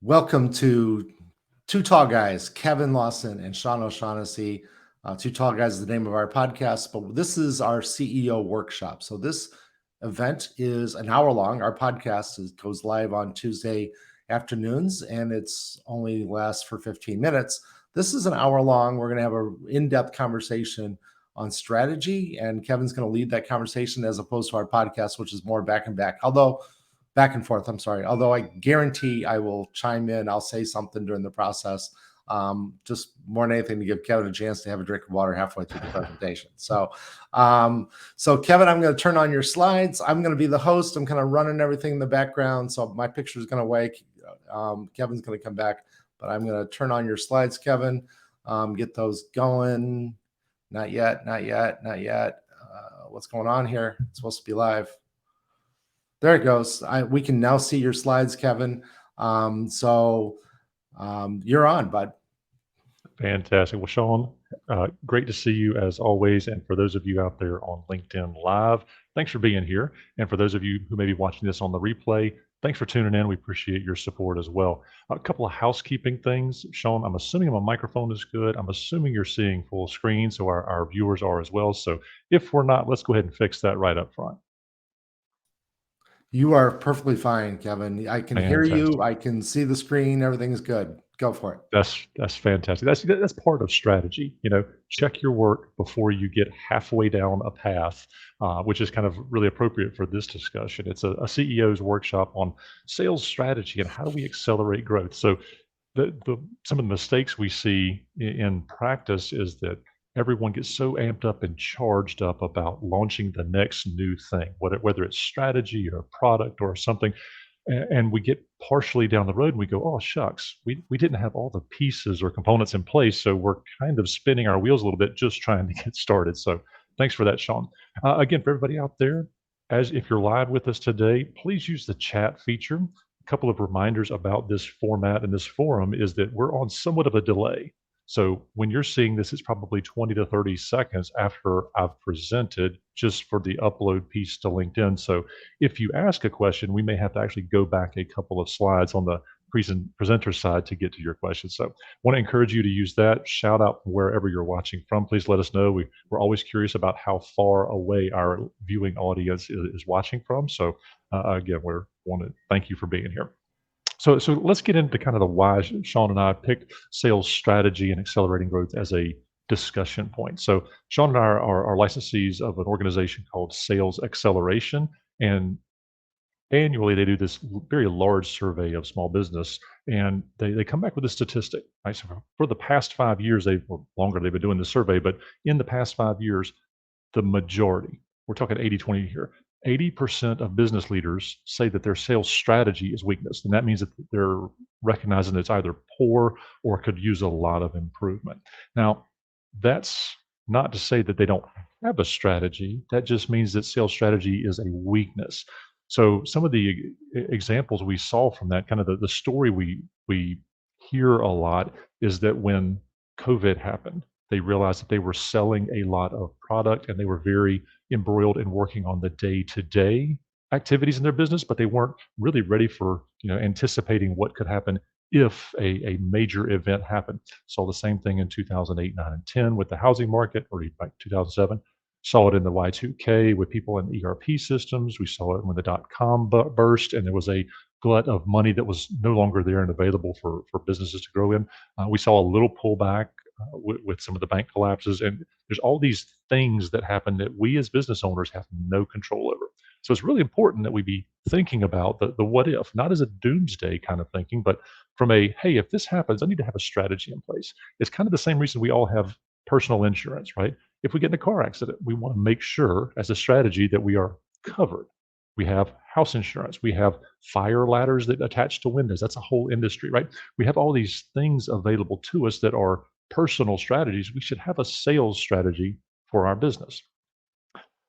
Welcome to Two Tall Guys, Kevin Lawson and Sean O'Shaughnessy. Two Tall Guys is the name of our podcast, but this is our CEO workshop. So this event is an hour long. Our goes live on Tuesday afternoons, and it's only lasts for 15 minutes. This is an hour long. We're going to have an in-depth conversation on strategy, and Kevin's going to lead that conversation as opposed to our podcast, which is more back and back. Back and forth. I'm sorry. Although I guarantee I will chime in. I'll say something during the process. Just more than anything to give Kevin a chance to have a drink of water halfway through the presentation. So Kevin, I'm going to turn on your slides. I'm going to be the host. I'm kind of running everything in the background. So my picture is going to wake. Kevin's going to come back, but I'm going to turn on your slides, Kevin. Get those going. Not yet. What's going on here? It's supposed to be live. There it goes. We can now see your slides, Kevin. You're on, bud. Fantastic. Well, Sean, great to see you as always. And for those of you out there on LinkedIn Live, thanks for being here. And for those of you who may be watching this on the replay, thanks for tuning in. We appreciate your support as well. A couple of housekeeping things. Sean, I'm assuming my microphone is good. I'm assuming you're seeing full screen, so our viewers are as well. So if we're not, let's go ahead and fix that right up front. You are perfectly fine, Kevin. I can hear you. I can see the screen. Everything is good. Go for it. That's fantastic. That's part of strategy. Check your work before you get halfway down a path, which is kind of really appropriate for this discussion. It's a CEO's workshop on sales strategy and how do we accelerate growth. So some of the mistakes we see in practice is that everyone gets so amped up and charged up about launching the next new thing, whether it's strategy or product or something. And we get partially down the road and we go, oh, shucks, we didn't have all the pieces or components in place. So we're kind of spinning our wheels a little bit just trying to get started. So thanks for that, Sean. Again, for everybody out there, as if you're live with us today, please use the chat feature. A couple of reminders about this format and this forum is that we're on somewhat of a delay. So when you're seeing this, it's probably 20 to 30 seconds after I've presented just for the upload piece to LinkedIn. So if you ask a question, we may have to actually go back a couple of slides on the presenter side to get to your question. So I want to encourage you to use that. Shout out from wherever you're watching from. Please let us know. We're always curious about how far away our viewing audience is watching from. So again, we want to thank you for being here. So let's get into kind of the why Sean and I picked sales strategy and accelerating growth as a discussion point. So Sean and I are licensees of an organization called Sales Acceleration, and annually they do this very large survey of small business, and they come back with a statistic. Right? So for the past 5 years, or longer, they've been doing the survey, but in the past 5 years, the majority, we're talking 80-20 here, 80% of business leaders say that their sales strategy is weakness. And that means that they're recognizing that it's either poor or could use a lot of improvement. Now, that's not to say that they don't have a strategy. That just means that sales strategy is a weakness. So some of the examples we saw from that, kind of the story we hear a lot is that when COVID happened, they realized that they were selling a lot of product and they were very embroiled in working on the day-to-day activities in their business, but they weren't really ready for anticipating what could happen if a major event happened. Saw the same thing in 2008, 9, and 10 with the housing market, or like 2007. Saw it in the Y2K with people in ERP systems. We saw it when the dot-com burst and there was a glut of money that was no longer there and available for businesses to grow in. We saw a little pullback with some of the bank collapses. And there's all these things that happen that we as business owners have no control over. So it's really important that we be thinking about the what if, not as a doomsday kind of thinking, but from a, hey, if this happens, I need to have a strategy in place. It's kind of the same reason we all have personal insurance, right? If we get in a car accident, we want to make sure as a strategy that we are covered. We have house insurance. We have fire ladders that attach to windows. That's a whole industry, right? We have all these things available to us that are personal strategies. We should have a sales strategy for our business.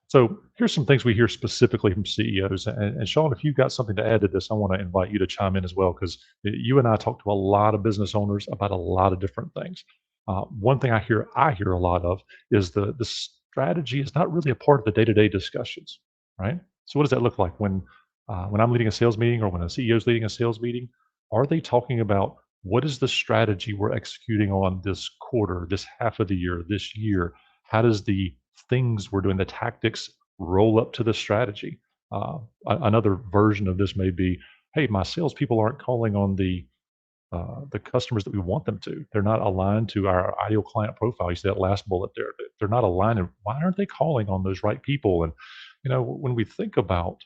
So here's some things we hear specifically from CEOs. And Sean, if you've got something to add to this, I want to invite you to chime in as well, because you and I talk to a lot of business owners about a lot of different things. One thing I hear a lot of is the strategy is not really a part of the day-to-day discussions, right? So what does that look like when I'm leading a sales meeting or when a CEO is leading a sales meeting? Are they talking about what is the strategy we're executing on this quarter, this half of the year, this year? How does the things we're doing, the tactics, roll up to the strategy? Another version of this may be, hey, my salespeople aren't calling on the customers that we want them to. They're not aligned to our ideal client profile. You see that last bullet there. They're not aligned. And why aren't they calling on those right people? And when we think about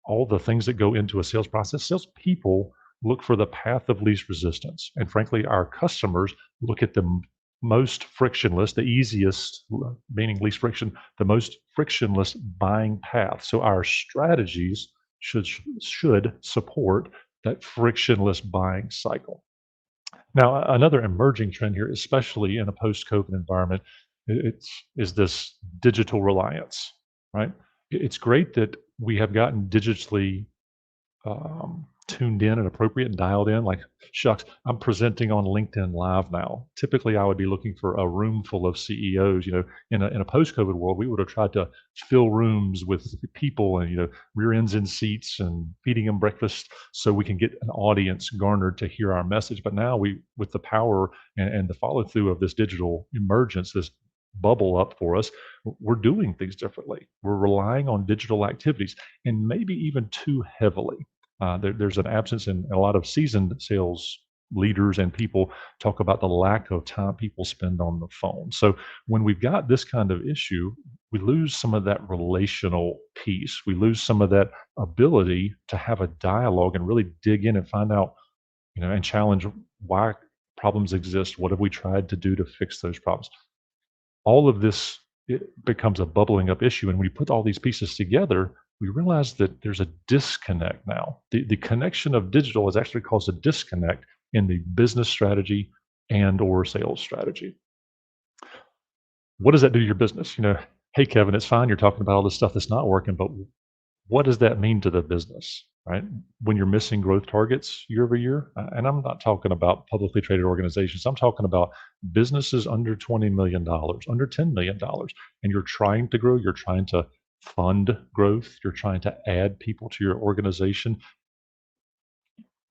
all the things that go into a sales process, salespeople look for the path of least resistance. And frankly, our customers look at the most frictionless, the easiest, meaning least friction, the most frictionless buying path. So our strategies should support that frictionless buying cycle. Now, another emerging trend here, especially in a post-COVID environment, is this digital reliance, right? It's great that we have gotten digitally tuned in and appropriate and dialed in. Like, shucks, I'm presenting on LinkedIn Live now. Typically, I would be looking for a room full of CEOs. In a post-COVID world, we would have tried to fill rooms with people and rear ends in seats and feeding them breakfast so we can get an audience garnered to hear our message. But now with the power and the follow through of this digital emergence, this bubble up for us, we're doing things differently. We're relying on digital activities and maybe even too heavily. There's an absence, and a lot of seasoned sales leaders and people talk about the lack of time people spend on the phone. So when we've got this kind of issue, we lose some of that relational piece. We lose some of that ability to have a dialogue and really dig in and find out, and challenge why problems exist. What have we tried to do to fix those problems? All of this, it becomes a bubbling up issue. And when you put all these pieces together, we realize that there's a disconnect now. The connection of digital has actually caused a disconnect in the business strategy and or sales strategy. What does that do to your business? Hey, Kevin, it's fine. You're talking about all this stuff that's not working, but what does that mean to the business, right? When you're missing growth targets year over year, and I'm not talking about publicly traded organizations. I'm talking about businesses under $20 million, under $10 million, and you're trying to grow, you're trying to fund growth, you're trying to add people to your organization.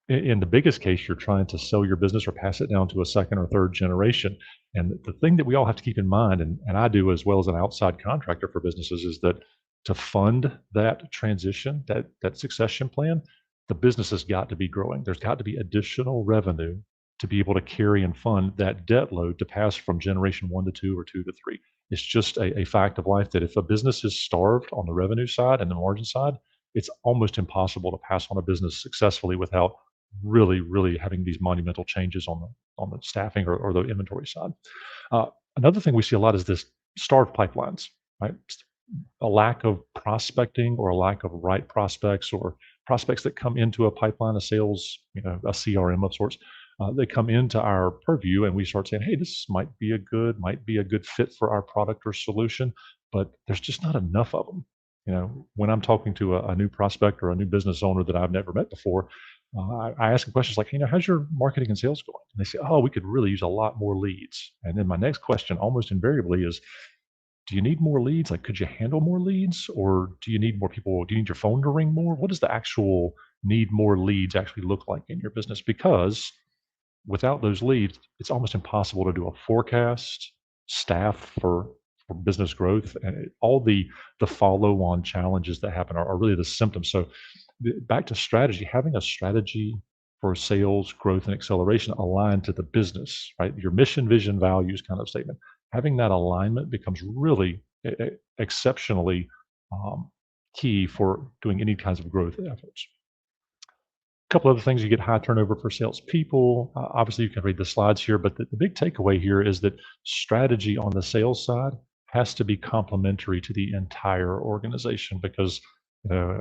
In the biggest case, you're trying to sell your business or pass it down to a second or third generation. And the thing that we all have to keep in mind, and I do as well as an outside contractor for businesses, is that to fund that transition, that succession plan, the business has got to be growing. There's got to be additional revenue to be able to carry and fund that debt load to pass from generation 1 to 2 or 2 to 3. It's just a fact of life that if a business is starved on the revenue side and the margin side, it's almost impossible to pass on a business successfully without really, really having these monumental changes on the staffing or the inventory side. Another thing we see a lot is this starved pipelines, right? A lack of prospecting or a lack of right prospects or prospects that come into a pipeline of sales, a CRM of sorts. They come into our purview and we start saying, hey, this might be a good fit for our product or solution, but there's just not enough of them. When I'm talking to a new prospect or a new business owner that I've never met before, I ask them questions like, how's your marketing and sales going? And they say, oh, we could really use a lot more leads. And then my next question almost invariably is, do you need more leads? Like, could you handle more leads? Or do you need more people? Do you need your phone to ring more? What does the actual need more leads actually look like in your business? Because without those leads, it's almost impossible to do a forecast, staff for business growth, and all the follow-on challenges that happen are really the symptoms. So back to strategy, having a strategy for sales growth and acceleration aligned to the business, right? Your mission, vision, values kind of statement. Having that alignment becomes really exceptionally key for doing any kinds of growth efforts. A couple other things: you get high turnover for salespeople. Obviously, you can read the slides here, but the big takeaway here is that strategy on the sales side has to be complementary to the entire organization, because uh,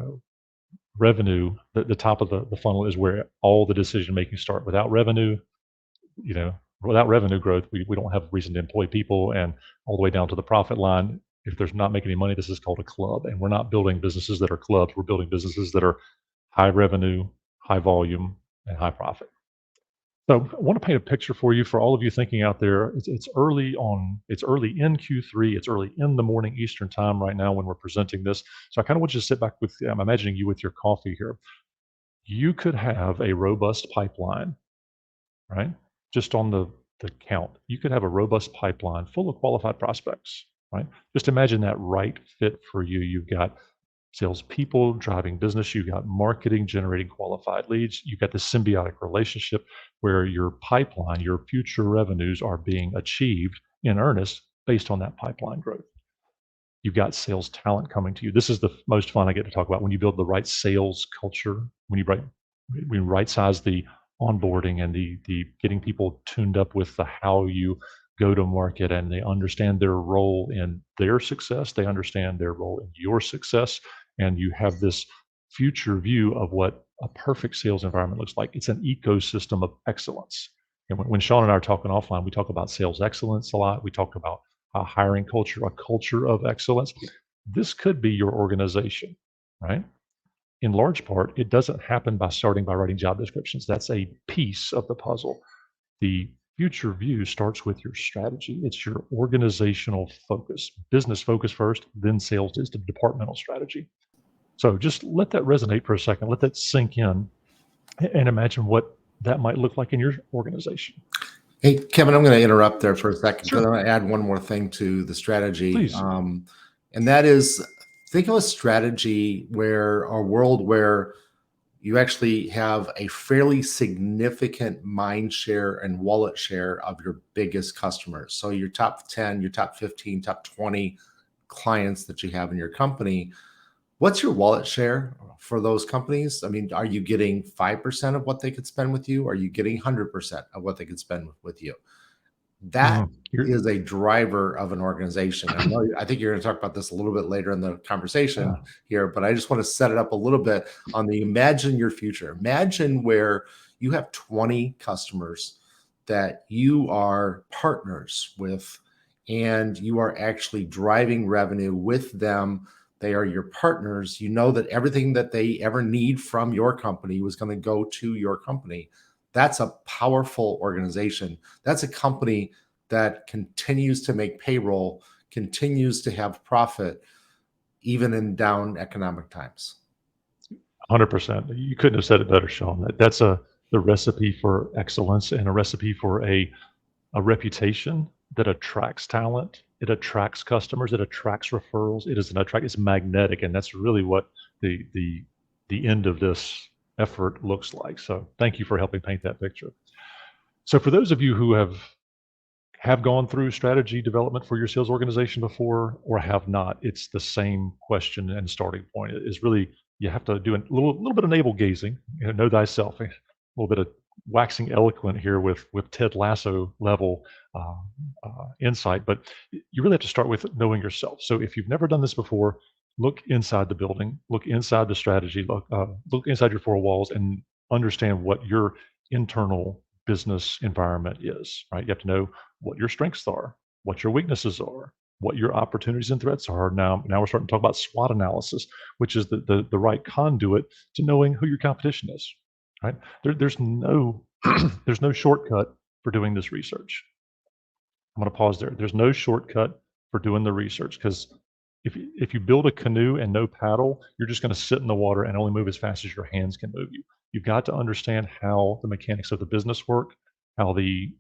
revenue, the top of the funnel, is where all the decision making start. You know, without revenue growth, we don't have a reason to employ people, and all the way down to the profit line. If there's not making any money, this is called a club, and we're not building businesses that are clubs. We're building businesses that are high revenue, high volume, and high profit. So I want to paint a picture for you, for all of you thinking out there. It's early on. It's early in Q3. It's early in the morning Eastern time right now when we're presenting this. So I kind of want you to sit back with. I'm imagining you with your coffee here. You could have a robust pipeline, right? Just on the count, you could have a robust pipeline full of qualified prospects, right? Just imagine that right fit for you. You've got salespeople driving business, you've got marketing generating qualified leads, you've got this symbiotic relationship where your pipeline, your future revenues are being achieved in earnest based on that pipeline growth. You've got sales talent coming to you. This is the most fun I get to talk about when you build the right sales culture, when you right size the onboarding and the getting people tuned up with the how you go to market, and they understand their role in their success, they understand their role in your success, and you have this future view of what a perfect sales environment looks like. It's an ecosystem of excellence. And when Sean and I are talking offline, we talk about sales excellence a lot. We talk about a hiring culture, a culture of excellence. This could be your organization, right? In large part, it doesn't happen by starting by writing job descriptions. That's a piece of the puzzle. The future view starts with your strategy. It's your organizational focus, business focus first, then sales is the departmental strategy. So just let that resonate for a second. Let that sink in and imagine what that might look like in your organization. Hey, Kevin, I'm going to interrupt there for a second because Sure. I'm going to add one more thing to the strategy. Please. And that is, think of a strategy where a world where you actually have a fairly significant mind share and wallet share of your biggest customers. So your top 10, your top 15, top 20 clients that you have in your company. What's your wallet share for those companies? I mean, are you getting 5% of what they could spend with you? Are you getting 100% of what they could spend with you? That You're- is a driver of an organization. I think you're going to talk about this a little bit later in the conversation yeah. here, but I just want to set it up a little bit on the imagine your future. Imagine where you have 20 customers that you are partners with, and you are actually driving revenue with them. They are your partners. You know that everything that they ever need from your company was going to go to your company. That's a powerful organization. That's a company that continues to make payroll, continues to have profit, even in down economic times. 100%. You couldn't have said it better, Sean. That's the recipe for excellence and a recipe for a reputation that attracts talent. It attracts customers. It attracts referrals. It's magnetic, and that's really what the end of this effort looks like. So thank you for helping paint that picture. So for those of you who have gone through strategy development for your sales organization before or have not, it's the same question and starting point. It is really, you have to do a little bit of navel gazing, know thyself, a little bit of waxing eloquent here with Ted Lasso level insight, but you really have to start with knowing yourself. So if you've never done this before, look inside the building, look inside the strategy, look inside your four walls and understand what your internal business environment is, right? You have to know what your strengths are, what your weaknesses are, what your opportunities and threats are. Now we're starting to talk about SWOT analysis, which is the right conduit to knowing who your competition is, right? There's no there's no shortcut for doing this research. I'm going to pause there. There's no shortcut for doing the research, because if you build a canoe and no paddle, you're just going to sit in the water and only move as fast as your hands can move you. You've got to understand how the mechanics of the business work, how the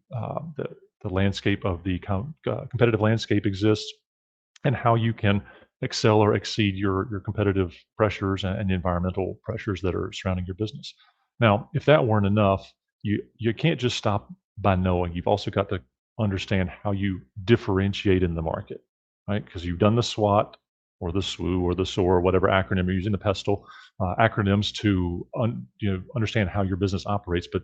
landscape of the competitive landscape exists, and how you can excel or exceed your competitive pressures and the environmental pressures that are surrounding your business. Now, if that weren't enough, you can't just stop by knowing. You've also got to understand how you differentiate in the market, right? Because you've done the SWOT or the SWOO or the SOAR, whatever acronym you're using, the PESTLE acronyms to understand how your business operates, but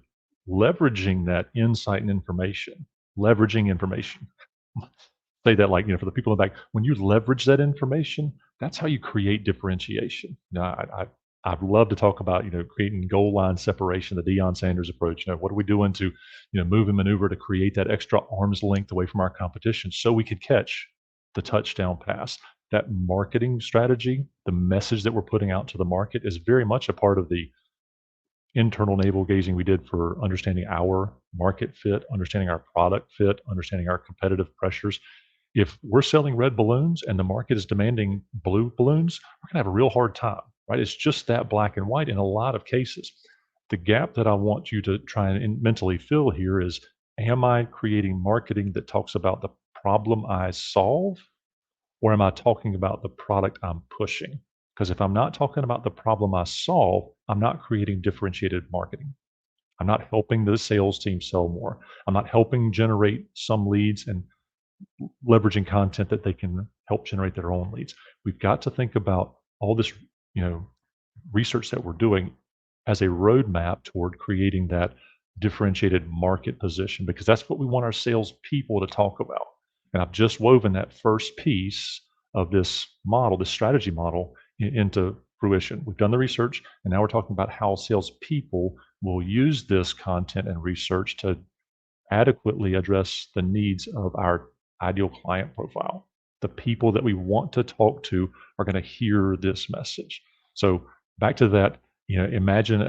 leveraging that insight and information, leveraging information. Say that like, for the people in the back, when you leverage that information, that's how you create differentiation. Now, I'd love to talk about, creating goal line separation, the Deion Sanders approach. What are we doing to, move and maneuver to create that extra arm's length away from our competition so we could catch the touchdown pass? That marketing strategy, the message that we're putting out to the market is very much a part of the internal navel gazing we did for understanding our market fit, understanding our product fit, understanding our competitive pressures. If we're selling red balloons and the market is demanding blue balloons, we're going to have a real hard time, right? It's just that black and white in a lot of cases. The gap that I want you to try and mentally fill here is, am I creating marketing that talks about the problem I solve, or am I talking about the product I'm pushing? Because if I'm not talking about the problem I solve, I'm not creating differentiated marketing. I'm not helping the sales team sell more. I'm not helping generate some leads and leveraging content that they can help generate their own leads. We've got to think about all this, you know, research that we're doing as a roadmap toward creating that differentiated market position, because that's what we want our salespeople to talk about. And I've just woven that first piece of this model, this strategy model, into fruition. We've done the research, and now we're talking about how salespeople will use this content and research to adequately address the needs of our ideal client profile. The people that we want to talk to are going to hear this message. So back to that, imagine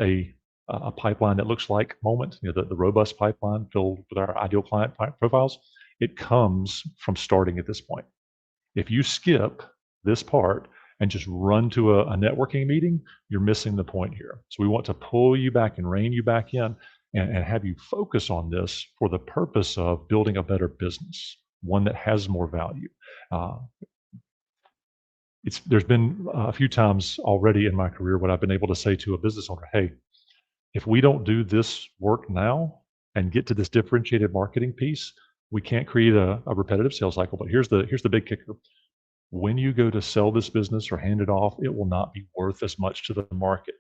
a pipeline that looks like Moment, the robust pipeline filled with our ideal client profiles. It comes from starting at this point. If you skip this part and just run to a networking meeting, you're missing the point here. So we want to pull you back and rein you back in, and have you focus on this for the purpose of building a better business, one that has more value. Uh, there's been a few times already in my career when I've been able to say to a business owner, hey, if we don't do this work now and get to this differentiated marketing piece, we can't create a repetitive sales cycle. But here's the big kicker. When you go to sell this business or hand it off, it will not be worth as much to the market,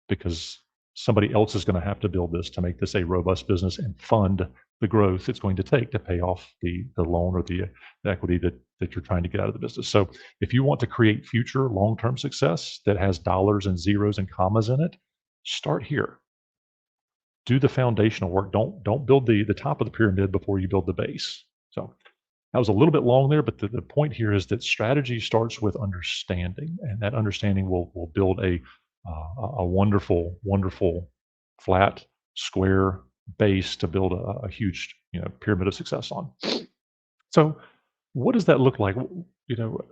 because somebody else is going to have to build this to make this a robust business and fund the growth it's going to take to pay off the loan or the equity that you're trying to get out of the business. So if you want to create future long-term success that has dollars and zeros and commas in it, start here. Do the foundational work. Don't build the top of the pyramid before you build the base. So that was a little bit long there, but the point here is that strategy starts with understanding, and that understanding will build a wonderful, wonderful, flat, square base to build a huge, pyramid of success on. So what does that look like?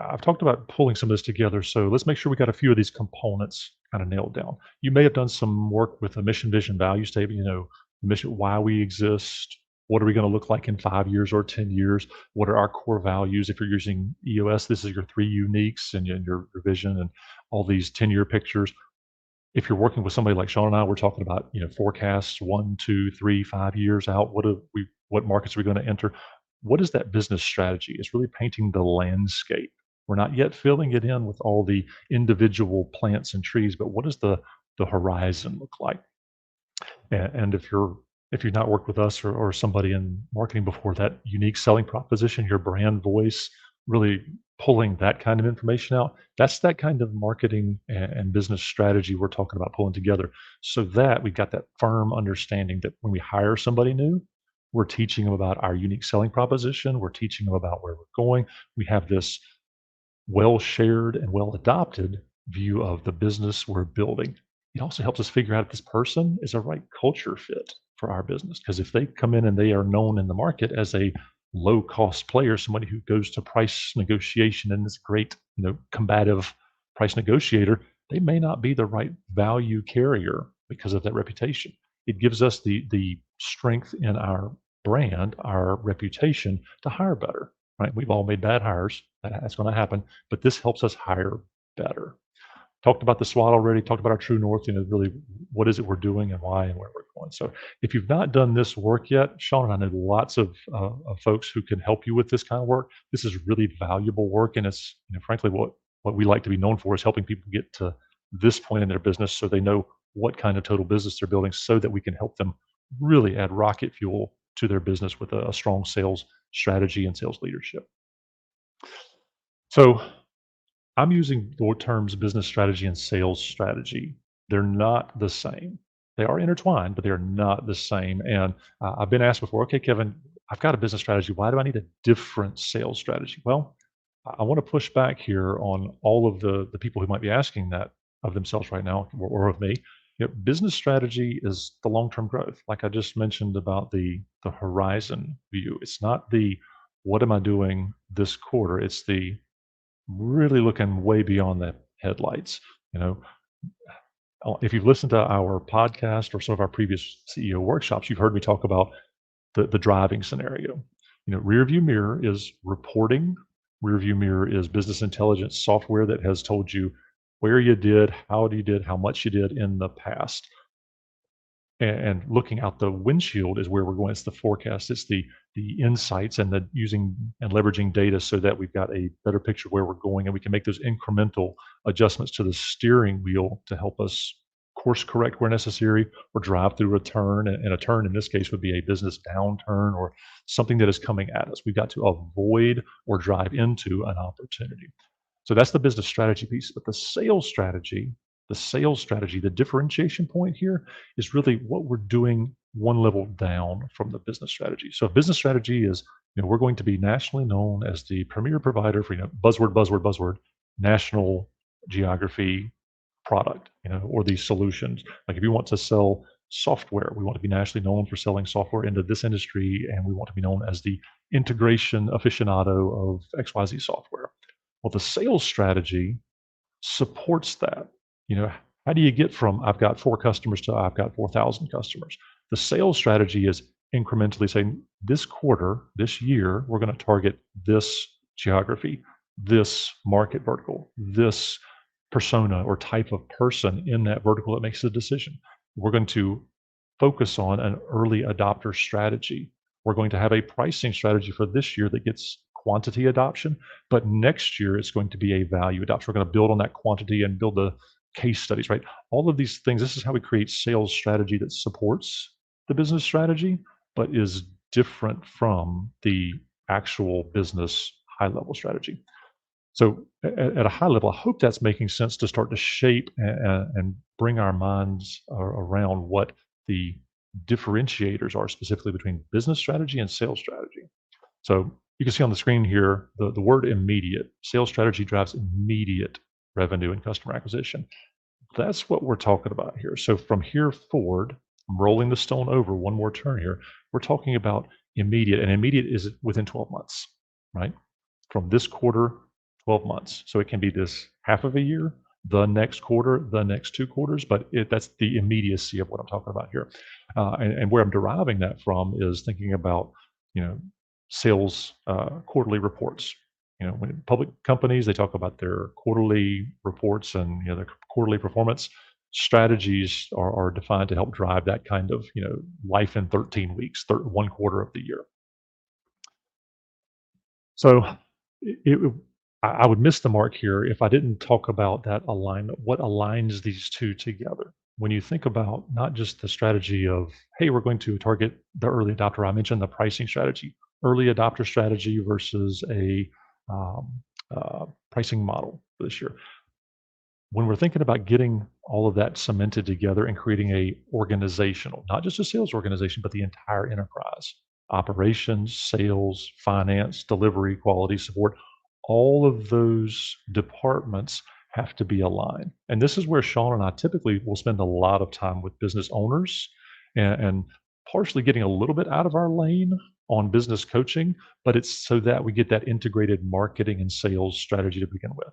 I've talked about pulling some of this together, so let's make sure we got a few of these components kind of nailed down. You may have done some work with a mission, vision, value statement, the mission, why we exist, what are we going to look like in 5 years or 10 years? What are our core values? If you're using EOS, this is your 3 uniques and your vision and all these 10-year pictures. If you're working with somebody like Sean and I, we're talking about, forecasts 1, 2, 3, 5 years out. What markets are we going to enter? What is that business strategy? It's really painting the landscape. We're not yet filling it in with all the individual plants and trees, but what does the horizon look like? And if you've not worked with us or somebody in marketing before, that unique selling proposition, your brand voice, really pulling that kind of information out, that's that kind of marketing and business strategy we're talking about pulling together, so that we've got that firm understanding that when we hire somebody new, we're teaching them about our unique selling proposition, we're teaching them about where we're going. We have this well shared and well adopted view of the business we're building. It also helps us figure out if this person is a right culture fit for our business. Because if they come in and they are known in the market as a low cost player, somebody who goes to price negotiation and is great, combative price negotiator, they may not be the right value carrier because of that reputation. It gives us the strength in our brand, our reputation, to hire better. Right? We've all made bad hires. That's going to happen, but this helps us hire better. Talked about the SWOT already, talked about our true north, really what is it we're doing and why and where we're going. So if you've not done this work yet, Sean and I know lots of folks who can help you with this kind of work. This is really valuable work, and it's, frankly, what we like to be known for is helping people get to this point in their business so they know what kind of total business they're building, so that we can help them really add rocket fuel to their business with a strong sales strategy and sales leadership. So I'm using the terms business strategy and sales strategy. They're not the same. They are intertwined, but they are not the same. And I've been asked before, okay, Kevin, I've got a business strategy. Why do I need a different sales strategy? Well, I want to push back here on all of the people who might be asking that of themselves right now, or of me. Business strategy is the long-term growth. Like I just mentioned about the horizon view. It's not the what am I doing this quarter? It's the really looking way beyond the headlights. You know, If you've listened to our podcast or some of our previous CEO workshops, you've heard me talk about the driving scenario. Rear view mirror is reporting. Rear view mirror is business intelligence software that has told you where you did, how much you did in the past. And looking out the windshield is where we're going. It's the forecast. It's the insights and the using and leveraging data so that we've got a better picture of where we're going, and we can make those incremental adjustments to the steering wheel to help us course correct where necessary or drive through a turn. And a turn in this case would be a business downturn or something that is coming at us. We've got to avoid or drive into an opportunity. So that's the business strategy piece. But the sales strategy, the differentiation point here is really what we're doing one level down from the business strategy. So business strategy is, we're going to be nationally known as the premier provider for, buzzword, national geography product, or these solutions. Like if you want to sell software, we want to be nationally known for selling software into this industry, and we want to be known as the integration aficionado of XYZ software. Well, the sales strategy supports that. How do you get from I've got 4 customers to I've got 4,000 customers? The sales strategy is incrementally saying this quarter, this year, we're going to target this geography, this market vertical, this persona or type of person in that vertical that makes the decision. We're going to focus on an early adopter strategy. We're going to have a pricing strategy for this year that gets quantity adoption, but next year it's going to be a value adoption. We're going to build on that quantity and build the case studies, right? All of these things, this is how we create sales strategy that supports the business strategy, but is different from the actual business high level strategy. So at a high level, I hope that's making sense to start to shape and bring our minds around what the differentiators are specifically between business strategy and sales strategy. So you can see on the screen here, the word immediate. Sales strategy drives immediate revenue and customer acquisition. That's what we're talking about here. So from here forward, I'm rolling the stone over one more turn here. We're talking about immediate, and immediate is within 12 months, right? From this quarter, 12 months. So it can be this half of a year, the next quarter, the next 2 quarters, but that's the immediacy of what I'm talking about here. And where I'm deriving that from is thinking about, sales quarterly reports. When public companies, they talk about their quarterly reports and, their quarterly performance. Strategies are defined to help drive that kind of, life in 13 weeks, 1 quarter of the year. So I would miss the mark here if I didn't talk about that alignment, what aligns these two together. When you think about not just the strategy of, hey, we're going to target the early adopter, I mentioned the pricing strategy, early adopter strategy versus a pricing model for this year. When we're thinking about getting all of that cemented together and creating a organizational, not just a sales organization, but the entire enterprise, operations, sales, finance, delivery, quality, support, all of those departments have to be aligned. And this is where Sean and I typically will spend a lot of time with business owners and partially getting a little bit out of our lane on business coaching, but it's so that we get that integrated marketing and sales strategy to begin with.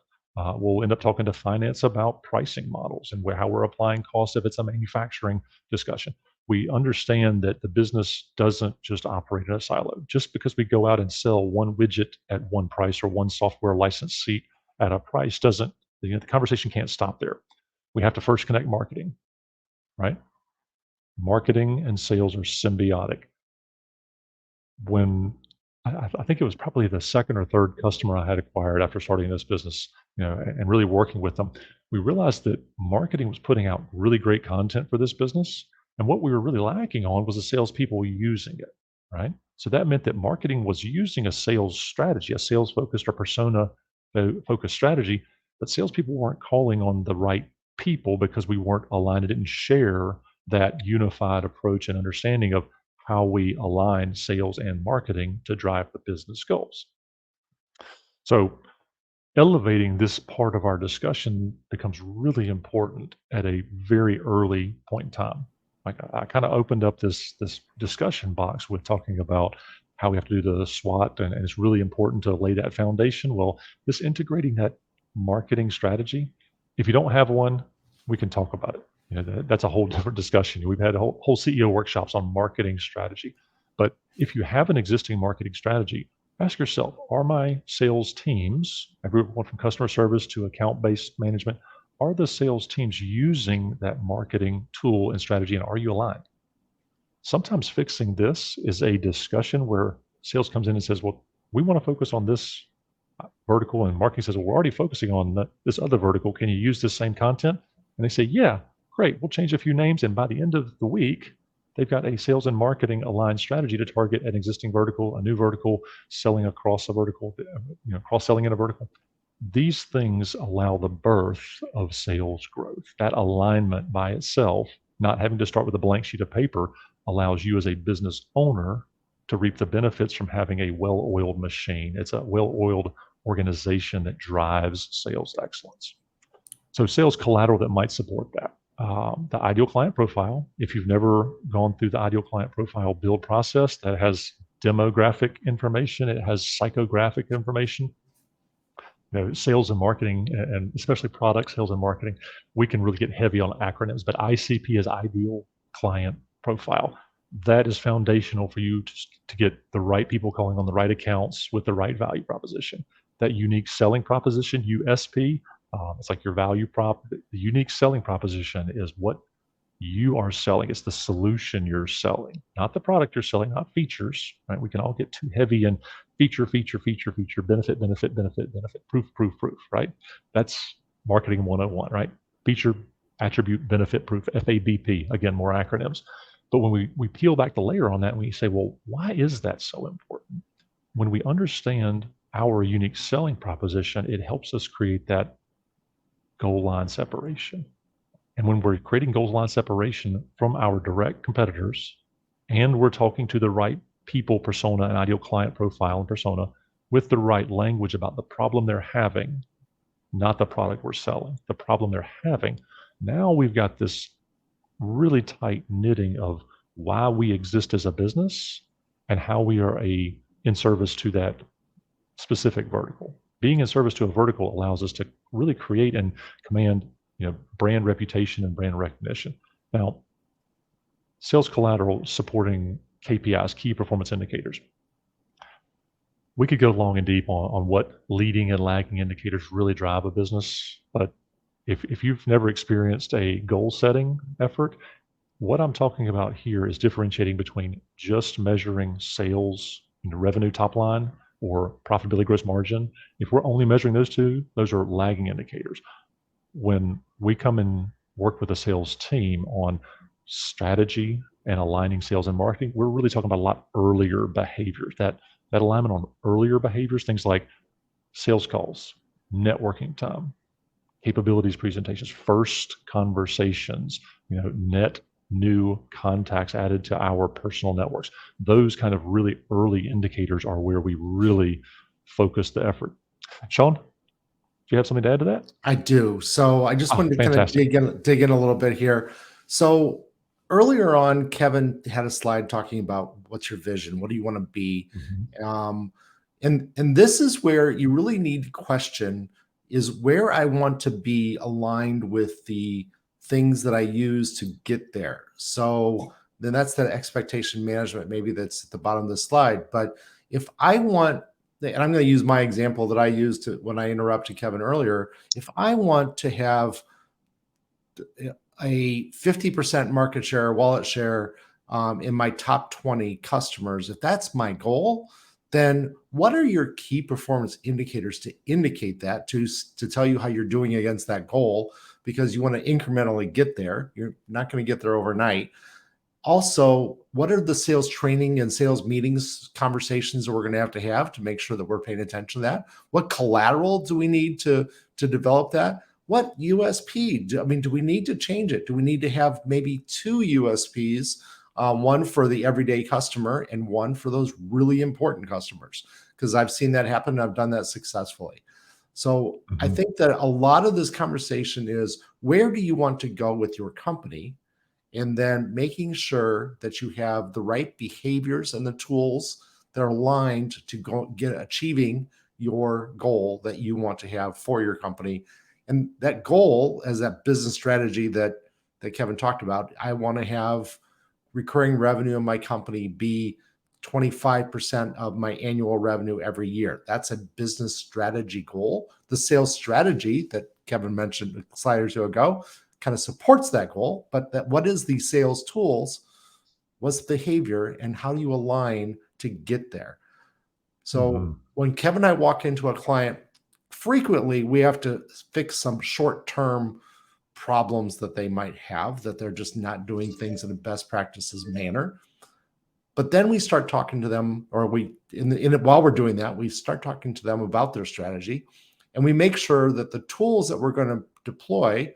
We'll end up talking to finance about pricing models and how we're applying costs if it's a manufacturing discussion. We understand that the business doesn't just operate in a silo. Just because we go out and sell one widget at one price or one software license seat at a price doesn't, the conversation can't stop there. We have to first connect marketing, right? Marketing and sales are symbiotic. When I think it was probably the second or third customer I had acquired after starting this business, and really working with them, we realized that marketing was putting out really great content for this business. And what we were really lacking on was the salespeople using it, right? So that meant that marketing was using a sales strategy, a sales focused or persona focused strategy, but salespeople weren't calling on the right people because we weren't aligned and didn't share that unified approach and understanding of how we align sales and marketing to drive the business goals. So elevating this part of our discussion becomes really important at a very early point in time. Like I kind of opened up this discussion box with talking about how we have to do the SWOT, and it's really important to lay that foundation. Well, this integrating that marketing strategy, if you don't have one, we can talk about it. That's a whole different discussion. We've had whole CEO workshops on marketing strategy. But if you have an existing marketing strategy, ask yourself, are my sales teams, everyone from customer service to account-based management, are the sales teams using that marketing tool and strategy, and are you aligned? Sometimes fixing this is a discussion where sales comes in and says, well, we want to focus on this vertical, and marketing says, well, we're already focusing on this other vertical. Can you use this same content? And they say, yeah, great. We'll change a few names. And by the end of the week, they've got a sales and marketing aligned strategy to target an existing vertical, a new vertical, selling across a vertical, cross-selling in a vertical. These things allow the birth of sales growth. That alignment by itself, not having to start with a blank sheet of paper, allows you as a business owner to reap the benefits from having a well-oiled machine. It's a well-oiled organization that drives sales excellence. So sales collateral that might support that. The ideal client profile, if you've never gone through the ideal client profile build process, that has demographic information, it has psychographic information. Sales and marketing, and especially product sales and marketing, we can really get heavy on acronyms, but ICP is ideal client profile. That is foundational for you to get the right people calling on the right accounts with the right value proposition. That unique selling proposition, USP, it's like your value prop. The unique selling proposition is what you are selling. It's the solution you're selling, not the product you're selling, not features, right? We can all get too heavy in feature, benefit, proof, right? That's marketing 101, right? Feature, attribute, benefit, proof, FABP, again, more acronyms. But when we peel back the layer on that and we say, well, why is that so important? When we understand our unique selling proposition, it helps us create that goal line separation. And when we're creating goal line separation from our direct competitors, and we're talking to the right people persona and ideal client profile and persona with the right language about the problem they're having, not the product we're selling, the problem they're having, now we've got this really tight knitting of why we exist as a business and how we are in service to that specific vertical. Being in service to a vertical allows us to really create and command brand reputation and brand recognition. Now, sales collateral supporting KPIs, key performance indicators. We could go long and deep on what leading and lagging indicators really drive a business, but if you've never experienced a goal setting effort, what I'm talking about here is differentiating between just measuring sales, revenue top line, or profitability gross margin. If we're only measuring those two, those are lagging indicators. When we come and work with a sales team on strategy and aligning sales and marketing, we're really talking about a lot earlier behaviors. That alignment on earlier behaviors, things like sales calls, networking time, capabilities presentations, first conversations, net new contacts added to our personal networks. Those kind of really early indicators are where we really focus the effort. Sean, do you have something to add to that? I do. So I just wanted to fantastic. kind of dig in a little bit here. So earlier on, Kevin had a slide talking about what's your vision? What do you want to be? And this is where you really need to question is where I want to be aligned with the things that I use to get there. So then that's that expectation management, maybe that's at the bottom of the slide. But if I want, and I'm going to use my example that I used when I interrupted Kevin earlier, if I want to have a 50% market share, wallet share in my top 20 customers, if that's my goal, then what are your key performance indicators to indicate that, to tell you how you're doing against that goal? Because you want to incrementally get there. You're not going to get there overnight. Also, what are the sales training and sales meetings, conversations that we're going to have to make sure that we're paying attention to that? What collateral do we need to develop that? What USP? Do we need to change it? Do we need to have maybe two USPs, one for the everyday customer and one for those really important customers? Because I've seen that happen and I've done that successfully. So I think that a lot of this conversation is, where do you want to go with your company? And then making sure that you have the right behaviors and the tools that are aligned to achieving your goal that you want to have for your company. And that goal as that business strategy that that Kevin talked about. I want to have recurring revenue in my company be 25% of my annual revenue every year. That's a business strategy goal. The sales strategy that Kevin mentioned a slide or two ago kind of supports that goal, but what is the sales tools? What's behavior, and how do you align to get there? So when Kevin and I walk into a client, frequently we have to fix some short-term problems that they might have, that they're just not doing things in a best practices manner. But then we start talking to them, or while we're doing that, we start talking to them about their strategy, and we make sure that the tools that we're going to deploy,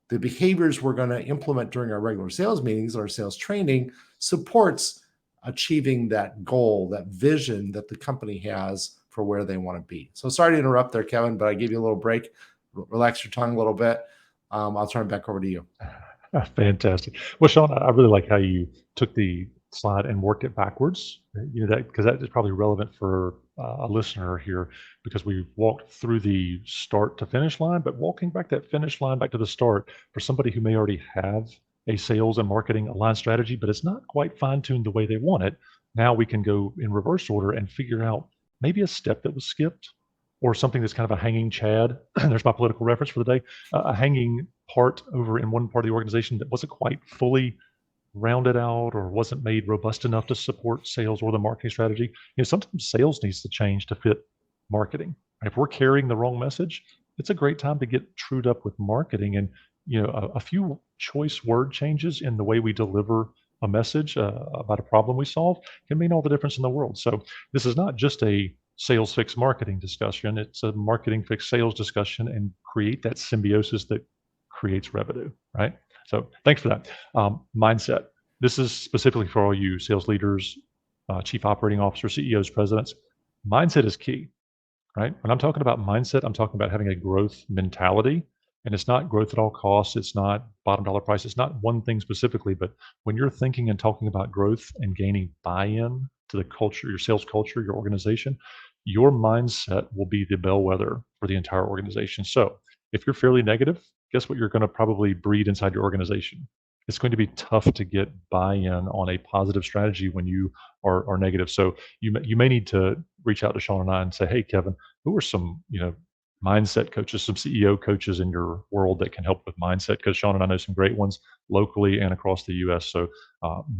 the behaviors we're going to implement during our regular sales meetings or sales training, supports achieving that goal, that vision that the company has for where they want to be. So sorry to interrupt there, Kevin, but I gave you a little break. Relax your tongue a little bit. I'll turn it back over to you. Fantastic. Well, Sean, I really like how you took the slide and worked it backwards. That because that is probably relevant for a listener here, because we walked through the start to finish line, but walking back that finish line back to the start for somebody who may already have a sales and marketing aligned strategy, but it's not quite fine tuned the way they want it. Now we can go in reverse order and figure out maybe a step that was skipped, or something that's kind of a hanging chad. There's my political reference for the day. A hanging part over in one part of the organization that wasn't quite fully rounded out or wasn't made robust enough to support sales or the marketing strategy. Sometimes sales needs to change to fit marketing. If we're carrying the wrong message, it's a great time to get trued up with marketing, and a few choice word changes in the way we deliver a message about a problem we solve can mean all the difference in the world. So this is not just a sales fix marketing discussion. It's a marketing fix sales discussion, and create that symbiosis that creates revenue, right? So thanks for that. Mindset. This is specifically for all you sales leaders, chief operating officers, CEOs, presidents. Mindset is key, right? When I'm talking about mindset, I'm talking about having a growth mentality. And it's not growth at all costs. It's not bottom dollar price. It's not one thing specifically. But when you're thinking and talking about growth and gaining buy-in to the culture, your sales culture, your organization, your mindset will be the bellwether for the entire organization. So if you're fairly negative, guess what you're going to probably breed inside your organization? It's going to be tough to get buy-in on a positive strategy when you are negative. So you may need to reach out to Sean and I and say, hey, Kevin, who are some mindset coaches, some CEO coaches in your world that can help with mindset? Because Sean and I know some great ones locally and across the U.S. So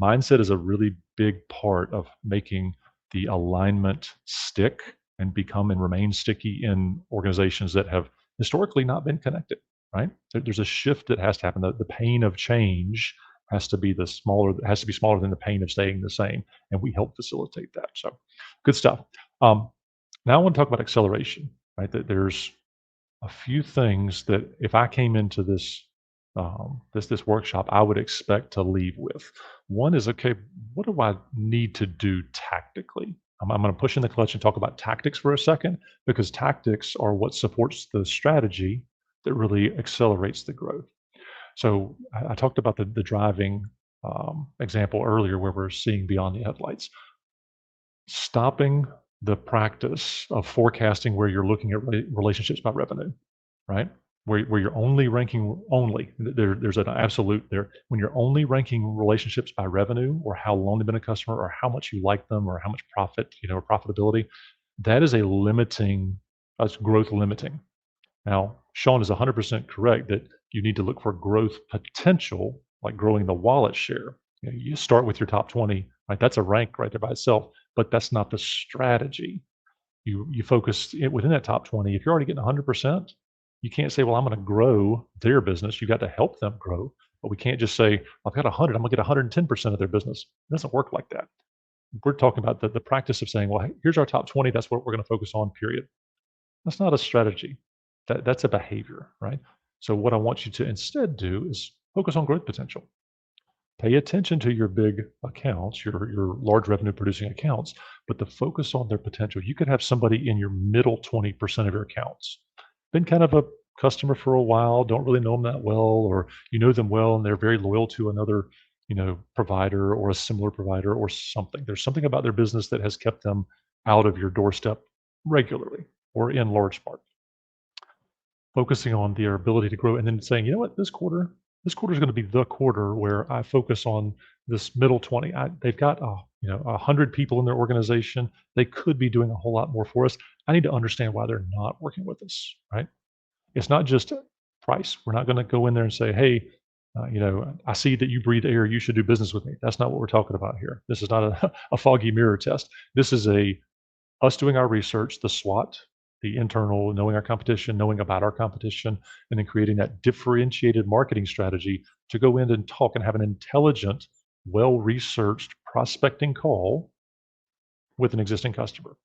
mindset is a really big part of making the alignment stick and become and remain sticky in organizations that have historically not been connected, right? There's a shift that has to happen. The pain of change has to be smaller than the pain of staying the same, and we help facilitate that. So good stuff. Now I want to talk about acceleration, right? That there's a few things that if I came into this this workshop, I would expect to leave with. One is, okay, what do I need to do tactically? I'm going to push in the clutch and talk about tactics for a second, because tactics are what supports the strategy that really accelerates the growth. So I talked about the driving example earlier, where we're seeing beyond the headlights. Stopping the practice of forecasting where you're looking at relationships by revenue, right? Where you're only ranking there's an absolute there. When you're only ranking relationships by revenue, or how long they've been a customer, or how much you like them, or how much profit, or profitability, that is that's growth limiting. Now, Sean is 100% correct that you need to look for growth potential, like growing the wallet share. You start with your top 20, right? That's a rank right there by itself, but that's not the strategy. You focus within that top 20. If you're already getting 100%, you can't say, well, I'm going to grow their business. You got to help them grow. But we can't just say, I've got 100, I'm going to get 110% of their business. It doesn't work like that. We're talking about the practice of saying, well, hey, here's our top 20. That's what we're going to focus on, period. That's not a strategy. That's a behavior, right? So what I want you to instead do is focus on growth potential. Pay attention to your big accounts, your large revenue producing accounts, but to focus on their potential. You could have somebody in your middle 20% of your accounts, been kind of a customer for a while, don't really know them that well, or you know them well and they're very loyal to another provider or a similar provider or something. There's something about their business that has kept them out of your doorstep regularly or in large part. Focusing on their ability to grow, and then saying, you know what, this quarter this quarter is going to be the quarter where I focus on this middle 20. They've got 100 people in their organization. They could be doing a whole lot more for us. I need to understand why they're not working with us, right? It's not just price. We're not going to go in there and say, hey, I see that you breathe air. You should do business with me. That's not what we're talking about here. This is not a foggy mirror test. This is us doing our research, the SWOT, the internal, knowing our competition, knowing about our competition, and then creating that differentiated marketing strategy to go in and talk and have an intelligent, well-researched prospecting call with an existing customer.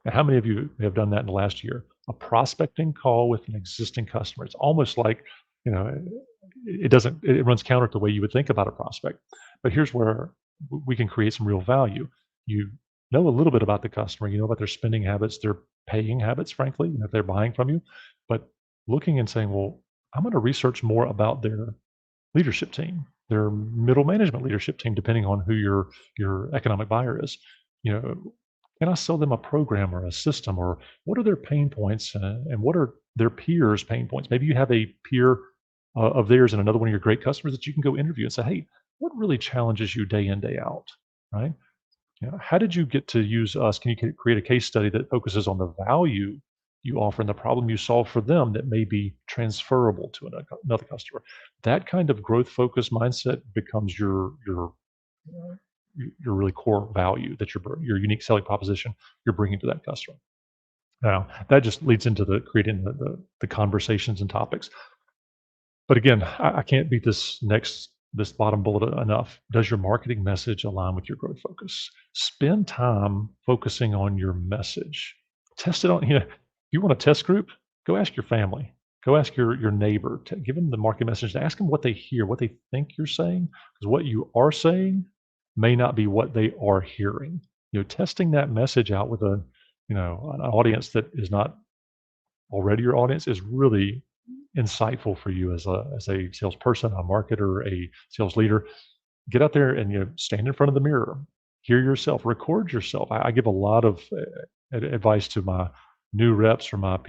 And how many of you have done that in the last year? A prospecting call with an existing customer. It's almost like, it runs counter to the way you would think about a prospect. But here's where we can create some real value. You know a little bit about the customer, you know about their spending habits, their paying habits, frankly, if they're buying from you. But looking and saying, well, I'm going to research more about their leadership team, their middle management leadership team, depending on who your economic buyer is. Can I sell them a program or a system, or what are their pain points and what are their peers' pain points? Maybe you have a peer of theirs and another one of your great customers that you can go interview and say, hey, what really challenges you day in, day out, right? How did you get to use us? Can you create a case study that focuses on the value you offer and the problem you solve for them that may be transferable to another customer? That kind of growth focused mindset becomes your really core value, that your unique selling proposition you're bringing to that customer. Now, that just leads into creating the conversations and topics. But again, I can't beat this bottom bullet enough. Does your marketing message align with your growth focus? Spend time focusing on your message. Test it on, you want a test group? Go ask your family. Go ask your neighbor. Give them the marketing message. Ask them what they hear, what they think you're saying, because what you are saying may not be what they are hearing. Testing that message out with an audience that is not already your audience is really insightful for you as a salesperson, a marketer, a sales leader. Get out there and stand in front of the mirror, hear yourself, record yourself. I give a lot of advice to my new reps or my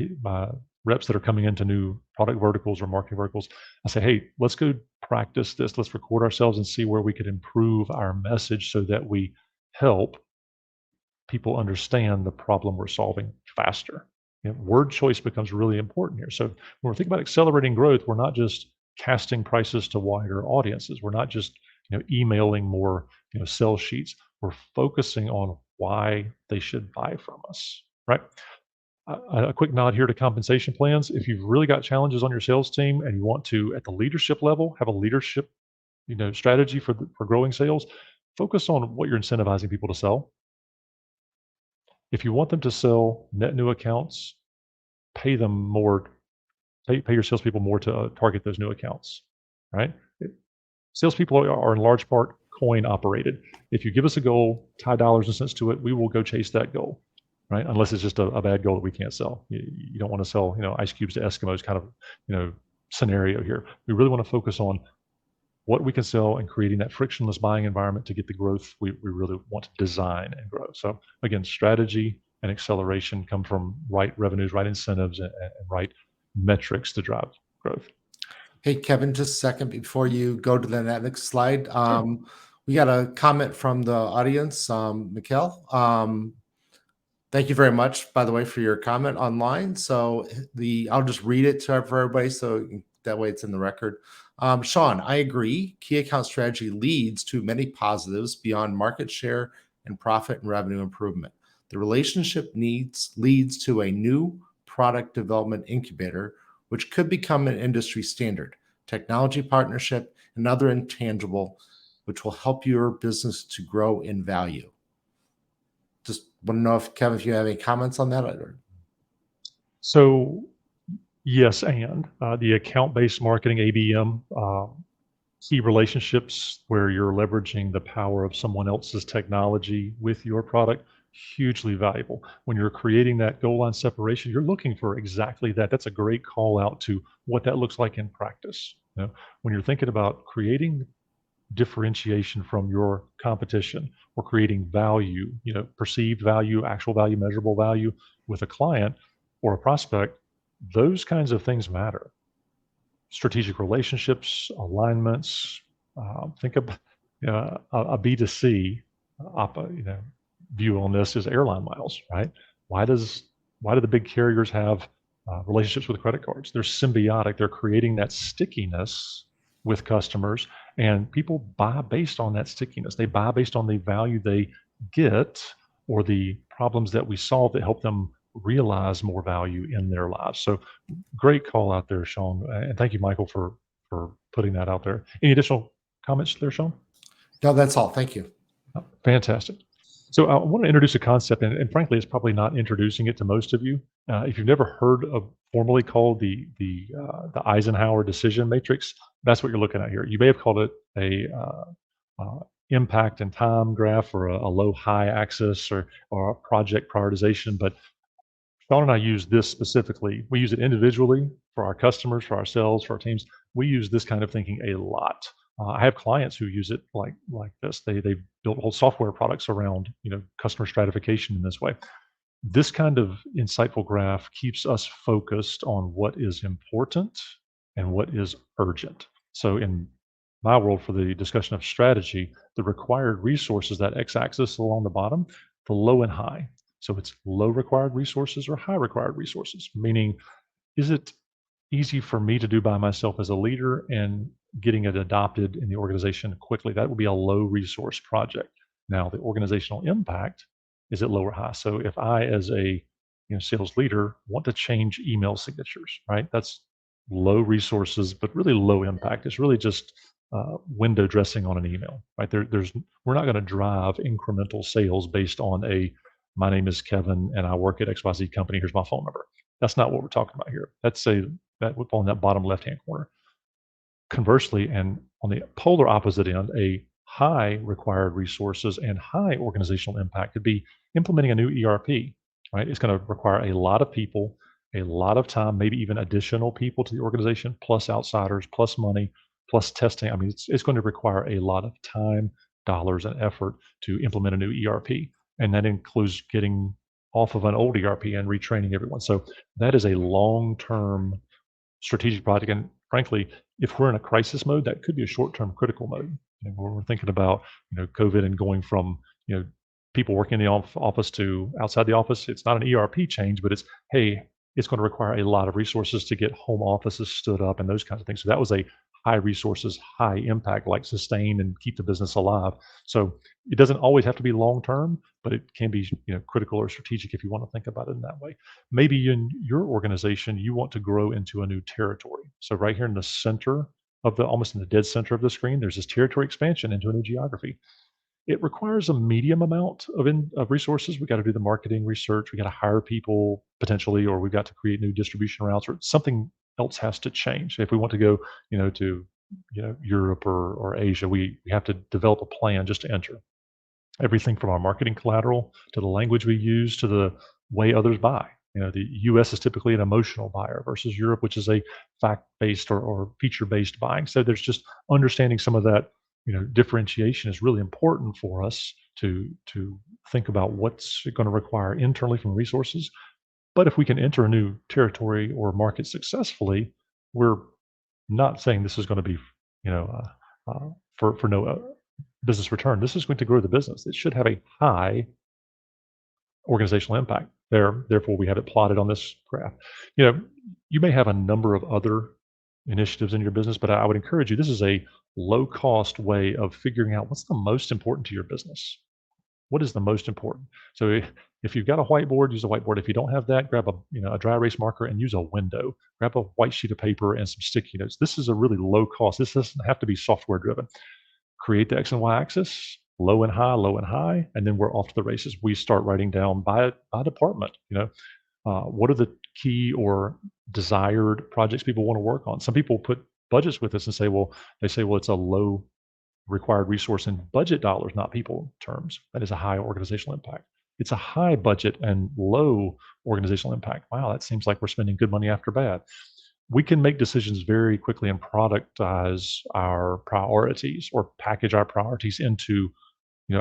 reps that are coming into new product verticals or marketing verticals. I say, hey, let's go practice this. Let's record ourselves and see where we could improve our message so that we help people understand the problem we're solving faster. Word choice becomes really important here. So when we're thinking about accelerating growth, we're not just casting prices to wider audiences. We're not just emailing more sell sheets. We're focusing on why they should buy from us, right? A quick nod here to compensation plans. If you've really got challenges on your sales team and you want to, at the leadership level, have a leadership strategy for growing sales, focus on what you're incentivizing people to sell. If you want them to sell net new accounts, pay them more, pay your salespeople more to target those new accounts, right? Salespeople are in large part coin operated. If you give us a goal, tie dollars and cents to it, we will go chase that goal, right? Unless it's just a bad goal that we can't sell. You don't want to sell, ice cubes to Eskimos kind of, scenario here. We really want to focus on what we can sell and creating that frictionless buying environment to get the growth we really want to design and grow. So again, strategy and acceleration come from right revenues, right incentives, and right metrics to drive growth. Hey, Kevin, just a second before you go to the next slide. We got a comment from the audience, Mikkel. Thank you very much, by the way, for your comment online. So I'll just read it for everybody, so that way it's in the record. Sean, I agree. Key account strategy leads to many positives beyond market share and profit and revenue improvement. The relationship leads to a new product development incubator, which could become an industry standard, technology partnership, and other intangible, which will help your business to grow in value. Just want to know if, Kevin, if you have any comments on that. So yes, and the account-based marketing, ABM, key relationships where you're leveraging the power of someone else's technology with your product, hugely valuable. When you're creating that goal line separation, you're looking for exactly that. That's a great call out to what that looks like in practice. When you're thinking about creating differentiation from your competition or creating value, perceived value, actual value, measurable value with a client or a prospect, those kinds of things matter. strategic relationships, alignments. Think of a B2C view on this is airline miles, right? Why does why do the big carriers have relationships with credit cards? They're symbiotic. They're creating that stickiness with customers, and people buy based on that stickiness. They buy based on the value they get or the problems that we solve that help them realize more value in their lives. So great call out there, Sean, and thank you, Michael, for putting that out there. Any additional comments there, Sean? No, that's all. Thank you. Oh, fantastic. So I want to introduce a concept, and frankly, it's probably not introducing it to most of you. If you've never heard of formally called the Eisenhower decision matrix, that's what you're looking at here. You may have called it a impact and time graph, or a low high axis, or a project prioritization, but Sean and I use this specifically. We use it individually for our customers, for ourselves, for our teams. We use this kind of thinking a lot. I have clients who use it like this. They've built whole software products around customer stratification in this way. This kind of insightful graph keeps us focused on what is important and what is urgent. So in my world, for the discussion of strategy, the required resources, that x-axis along the bottom, the low and high. So it's low required resources or high required resources, meaning, is it easy for me to do by myself as a leader and getting it adopted in the organization quickly? That would be a low resource project. Now, the organizational impact is at low or high. So if I, as a sales leader, want to change email signatures, right? That's low resources, but really low impact. It's really just window dressing on an email, right? We're not going to drive incremental sales based on my name is Kevin and I work at XYZ company. Here's my phone number. That's not what we're talking about here. That would fall in that bottom left-hand corner. Conversely, and on the polar opposite end, a high required resources and high organizational impact could be implementing a new ERP, right? It's going to require a lot of people, a lot of time, maybe even additional people to the organization, plus outsiders, plus money, plus testing. I mean, it's going to require a lot of time, dollars, and effort to implement a new ERP. And that includes getting off of an old ERP and retraining everyone. So that is a long-term strategic project. And frankly, if we're in a crisis mode, that could be a short-term critical mode. When we're thinking about COVID and going from people working in the office to outside the office, it's not an ERP change, but it's going to require a lot of resources to get home offices stood up and those kinds of things. So that was a high resources, high impact, like sustain and keep the business alive. So it doesn't always have to be long term, but it can be critical or strategic if you want to think about it in that way. Maybe in your organization, you want to grow into a new territory. So right here in the center of almost in the dead center of the screen, there's this territory expansion into a new geography. It requires a medium amount of resources. We got to do the marketing research. We got to hire people potentially, or we've got to create new distribution routes, or something else has to change. If we want to go, to Europe or Asia, we have to develop a plan just to enter. Everything from our marketing collateral to the language we use to the way others buy. The U.S. is typically an emotional buyer versus Europe, which is a fact-based or feature-based buying. So there's just understanding some of that. Differentiation is really important for us to think about what's going to require internally from resources. But if we can enter a new territory or market successfully, we're not saying this is going to be, for no business return. This is going to grow the business. It should have a high organizational impact. Therefore, we have it plotted on this graph. You may have a number of other initiatives in your business, but I would encourage you, this is a low-cost way of figuring out what's the most important to your business. What is the most important? So if you've got a whiteboard, use a whiteboard. If you don't have that, grab a dry erase marker and use a window. Grab a white sheet of paper and some sticky notes. This is a really low cost. This doesn't have to be software driven. Create the X and Y axis, low and high, and then we're off to the races. We start writing down by department. What are the key or desired projects people want to work on? Some people put budgets with us and say, well, it's a low required resource in budget dollars, not people terms. That is a high organizational impact. It's a high budget and low organizational impact. Wow, that seems like we're spending good money after bad. We can make decisions very quickly and productize our priorities or package our priorities into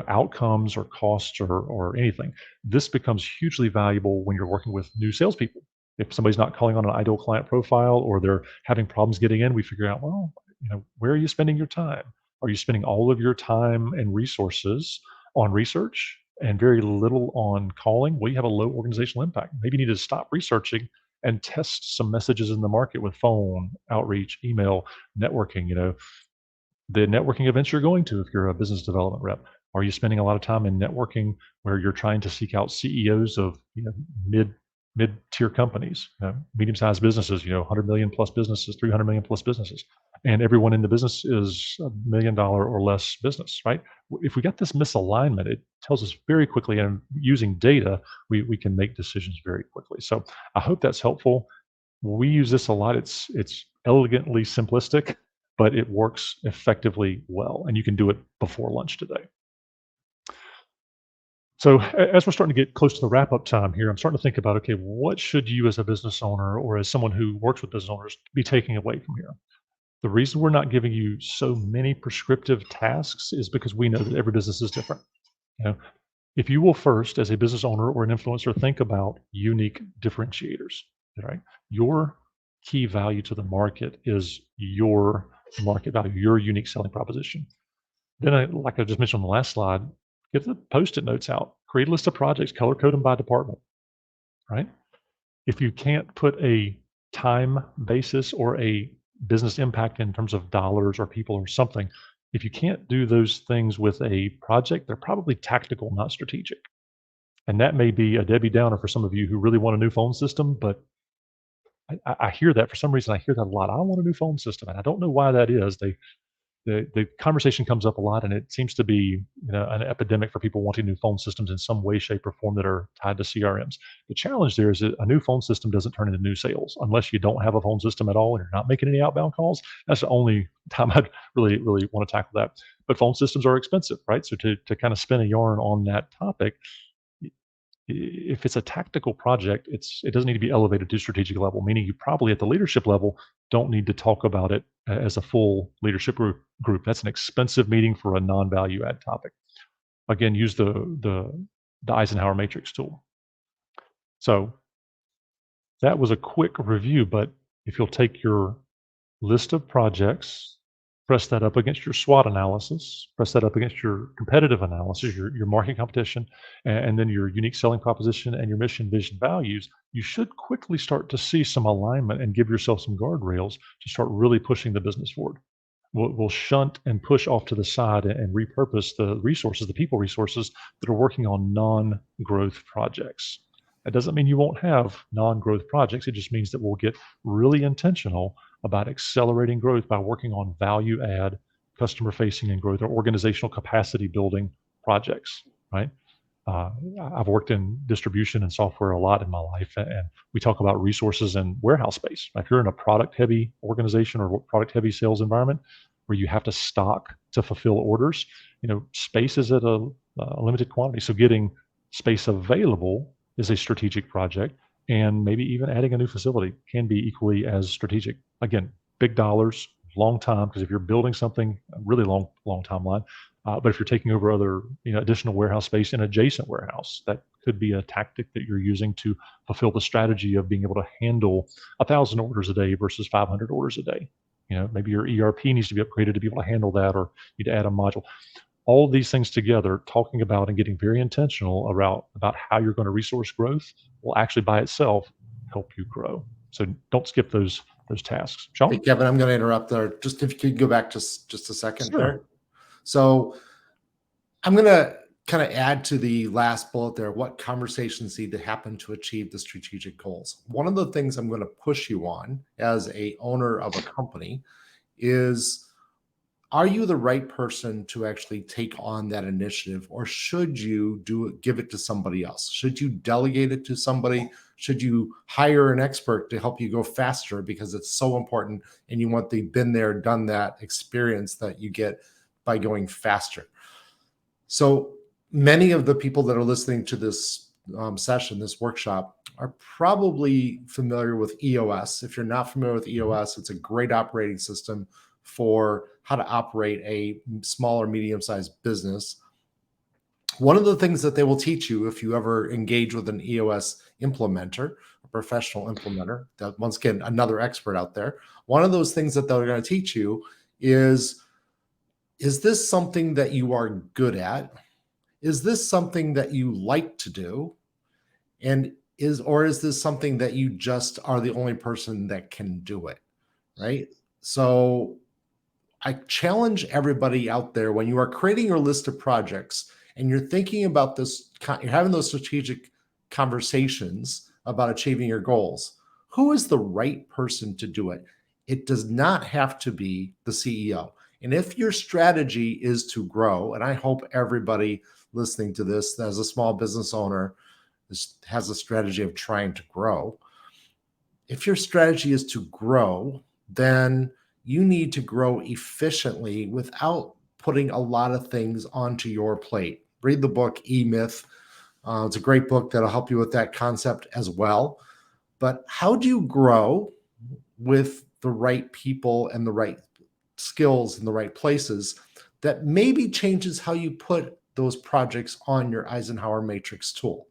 outcomes or costs or anything. This becomes hugely valuable when you're working with new salespeople. If somebody's not calling on an ideal client profile or they're having problems getting in, we figure out, well, where are you spending your time? Are you spending all of your time and resources on research and very little on calling? Well, you have a low organizational impact. Maybe you need to stop researching and test some messages in the market with phone, outreach, email, networking. The networking events you're going to if you're a business development rep. Are you spending a lot of time in networking where you're trying to seek out CEOs of mid-tier companies, medium-sized businesses, 100 million plus businesses, 300 million plus businesses, and everyone in the business is $1 million or less business, right? If we got this misalignment, it tells us very quickly, and using data, we can make decisions very quickly. So I hope that's helpful. We use this a lot. It's elegantly simplistic, but it works effectively well, and you can do it before lunch today. So as we're starting to get close to the wrap-up time here, I'm starting to think about, okay, what should you as a business owner or as someone who works with business owners be taking away from here? The reason we're not giving you so many prescriptive tasks is because we know that every business is different. You know, if you will first, as a business owner or an influencer, think about unique differentiators, right? Your key value to the market is your market value, your unique selling proposition. Then, like I just mentioned on the last slide, get the Post-it notes out, create a list of projects, color code them by department, right? If you can't put a time basis or a business impact in terms of dollars or people or something, if you can't do those things with a project, they're probably tactical, not strategic. And that may be a Debbie Downer for some of you who really want a new phone system, but I hear that for some reason. I hear that a lot. I want a new phone system, and I don't know why that is. The conversation comes up a lot, and it seems to be an epidemic for people wanting new phone systems in some way, shape, or form that are tied to CRMs. The challenge there is that a new phone system doesn't turn into new sales unless you don't have a phone system at all and you're not making any outbound calls. That's the only time I'd really want to tackle that. But phone systems are expensive, right? So to kind of spin a yarn on that topic, if it's a tactical project, it doesn't need to be elevated to strategic level, meaning you probably at the leadership level don't need to talk about it as a full leadership group. That's an expensive meeting for a non-value add topic. Again, use the Eisenhower matrix tool. So that was a quick review, but if you'll take your list of projects, press that up against your SWOT analysis, press that up against your competitive analysis, your market competition, and then your unique selling proposition and your mission, vision, values, you should quickly start to see some alignment and give yourself some guardrails to start really pushing the business forward. We'll shunt and push off to the side and repurpose the resources, the people resources that are working on non-growth projects. That doesn't mean you won't have non-growth projects. It just means that we'll get really intentional about accelerating growth by working on value add, customer facing and growth or organizational capacity building projects, right? I've worked in distribution and software a lot in my life, and we talk about resources and warehouse space. If you're in a product heavy organization or product heavy sales environment where you have to stock to fulfill orders, space is at a limited quantity. So getting space available is a strategic project, and maybe even adding a new facility can be equally as strategic. Again, big dollars, long time, because if you're building something, a really long timeline. But if you're taking over other, additional warehouse space in adjacent warehouse, that could be a tactic that you're using to fulfill the strategy of being able to handle 1,000 orders a day versus 500 orders a day. Maybe your ERP needs to be upgraded to be able to handle that, or you need to add a module. All of these things together, talking about and getting very intentional about how you're going to resource growth will actually by itself help you grow. So don't skip those tasks. Sean? Hey, Kevin, I'm going to interrupt there. Just if you could go back just a second Sure. there. So I'm going to kind of add to the last bullet there, what conversations need to happen to achieve the strategic goals. One of the things I'm going to push you on as a owner of a company is, are you the right person to actually take on that initiative, or should you give it to somebody else? Should you delegate it to somebody? Should you hire an expert to help you go faster because it's so important and you want the been there, done that experience that you get by going faster? So many of the people that are listening to this session, this workshop, are probably familiar with EOS. If you're not familiar with EOS, it's a great operating system for how to operate a small or medium-sized business. One of the things that they will teach you if you ever engage with an EOS implementer, professional implementer, that once again, another expert out there, one of those things that they're going to teach you is this something that you are good at? Is this something that you like to do? And is this something that you just are the only person that can do it? Right. So I challenge everybody out there, when you are creating your list of projects and you're thinking about this, you're having those strategic conversations about achieving your goals, who is the right person to do it? It does not have to be the CEO. And if your strategy is to grow, and I hope everybody listening to this as a small business owner has a strategy of trying to grow. If your strategy is to grow, then you need to grow efficiently without putting a lot of things onto your plate. Read the book E-Myth. It's a great book that'll help you with that concept as well. But how do you grow with the right people and the right skills in the right places that maybe changes how you put those projects on your Eisenhower Matrix tool?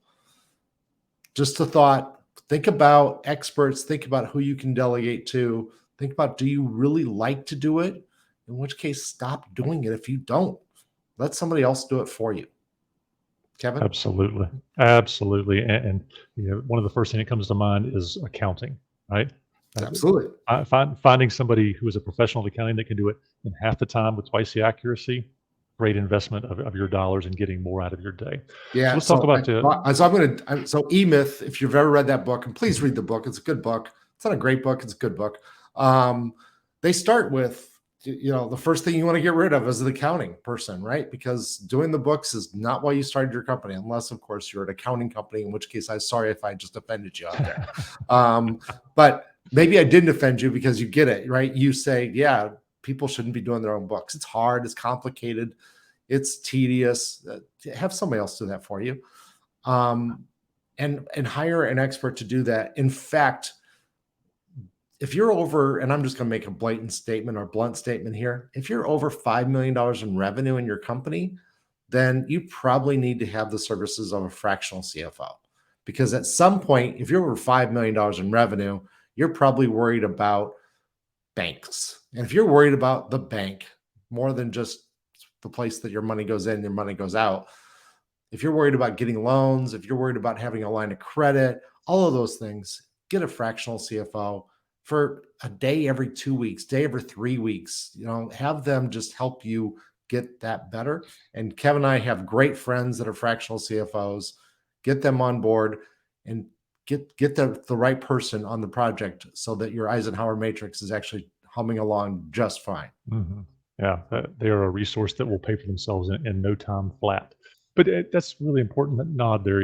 Just a thought. Think about experts, think about who you can delegate to, think about, do you really like to do it? In which case, stop doing it if you don't. Let somebody else do it for you. Kevin? Absolutely. Absolutely. And one of the first thing that comes to mind is accounting, right? Uh, Absolutely. finding somebody who is a professional at accounting that can do it in half the time with twice the accuracy, great investment of your dollars and getting more out of your day. So Yeah. let's talk about So E-Myth, if you've ever read that book, and please read the book, it's a good book. It's not a great book, it's a good book. They start with, the first thing you want to get rid of is an accounting person, right? Because doing the books is not why you started your company, unless, of course, you're an accounting company, in which case I'm sorry if I just offended you out there. But maybe I didn't offend you because you get it, right? You say, yeah, people shouldn't be doing their own books. It's hard, it's complicated, it's tedious. Have somebody else do that for you. And hire an expert to do that. In fact, if you're over, and I'm just going to make a blatant statement or blunt statement here, if you're over $5 million in revenue in your company, then you probably need to have the services of a fractional CFO. Because at some point, if you're over $5 million in revenue, you're probably worried about banks. And if you're worried about the bank more than just the place that your money goes in, your money goes out, if you're worried about getting loans, if you're worried about having a line of credit, all of those things, get a fractional CFO for a day every 2 weeks, day every 3 weeks. Have them just help you get that better. And Kevin and I have great friends that are fractional CFOs. Get them on board and get the right person on the project so that your Eisenhower Matrix is actually humming along just fine. Mhm. Yeah, they are a resource that will pay for themselves in no time flat. But that's really important that nod there,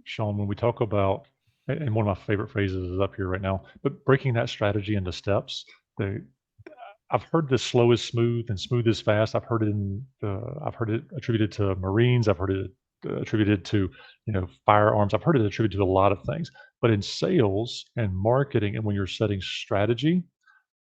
Sean, when we talk about, and one of my favorite phrases is up here right now, but breaking that strategy into steps. I've heard this slow is smooth and smooth is fast. I've heard it attributed to Marines. I've heard it attributed to, firearms. I've heard it attributed to a lot of things. But in sales and marketing, and when you're setting strategy,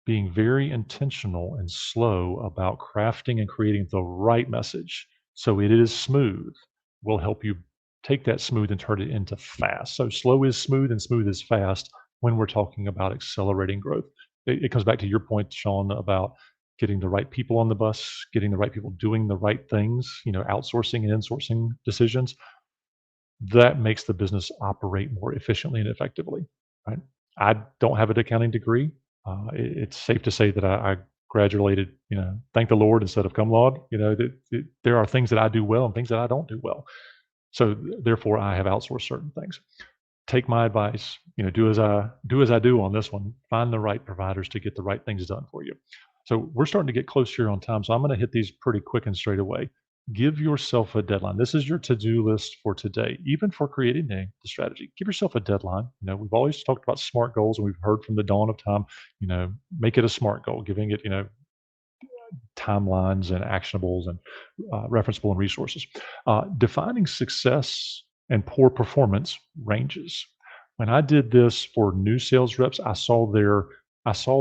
being very intentional and slow about crafting and creating the right message so it is smooth will help you take that smooth and turn it into fast. So slow is smooth and smooth is fast when we're talking about accelerating growth. It comes back to your point, Sean, about getting the right people on the bus, getting the right people doing the right things, outsourcing and insourcing decisions. That makes the business operate more efficiently and effectively, right? I don't have an accounting degree. It's safe to say that I graduated, thank the Lord instead of cum laude. There are things that I do well and things that I don't do well. So therefore, I have outsourced certain things. Take my advice, do as I do on this one. Find the right providers to get the right things done for you. So we're starting to get close here on time. So I'm going to hit these pretty quick and straight away. Give yourself a deadline. This is your to-do list for today, even for creating the strategy. Give yourself a deadline. We've always talked about SMART goals, and we've heard from the dawn of time, make it a SMART goal, giving it, timelines and actionables and referenceable and resources. Defining success and poor performance ranges. When I did this for new sales reps, I saw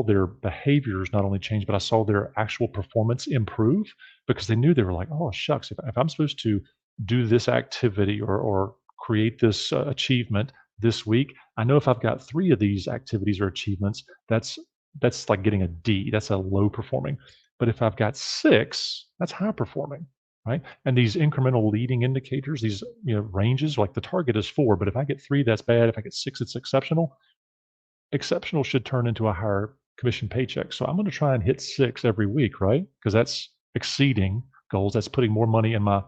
their behaviors not only change, but I saw their actual performance improve because they knew, they were like, oh shucks, if I'm supposed to do this activity or create this achievement, this week, I know if I've got 3 of these activities or achievements, that's like getting a D. That's a low performing. But if I've got 6, that's high performing, right? And these incremental leading indicators, these ranges, like the target is 4, but if I get 3, that's bad. If I get 6, it's exceptional. Exceptional should turn into a higher commission paycheck. So I'm going to try and hit 6 every week, right? Because that's exceeding goals. That's putting more money in my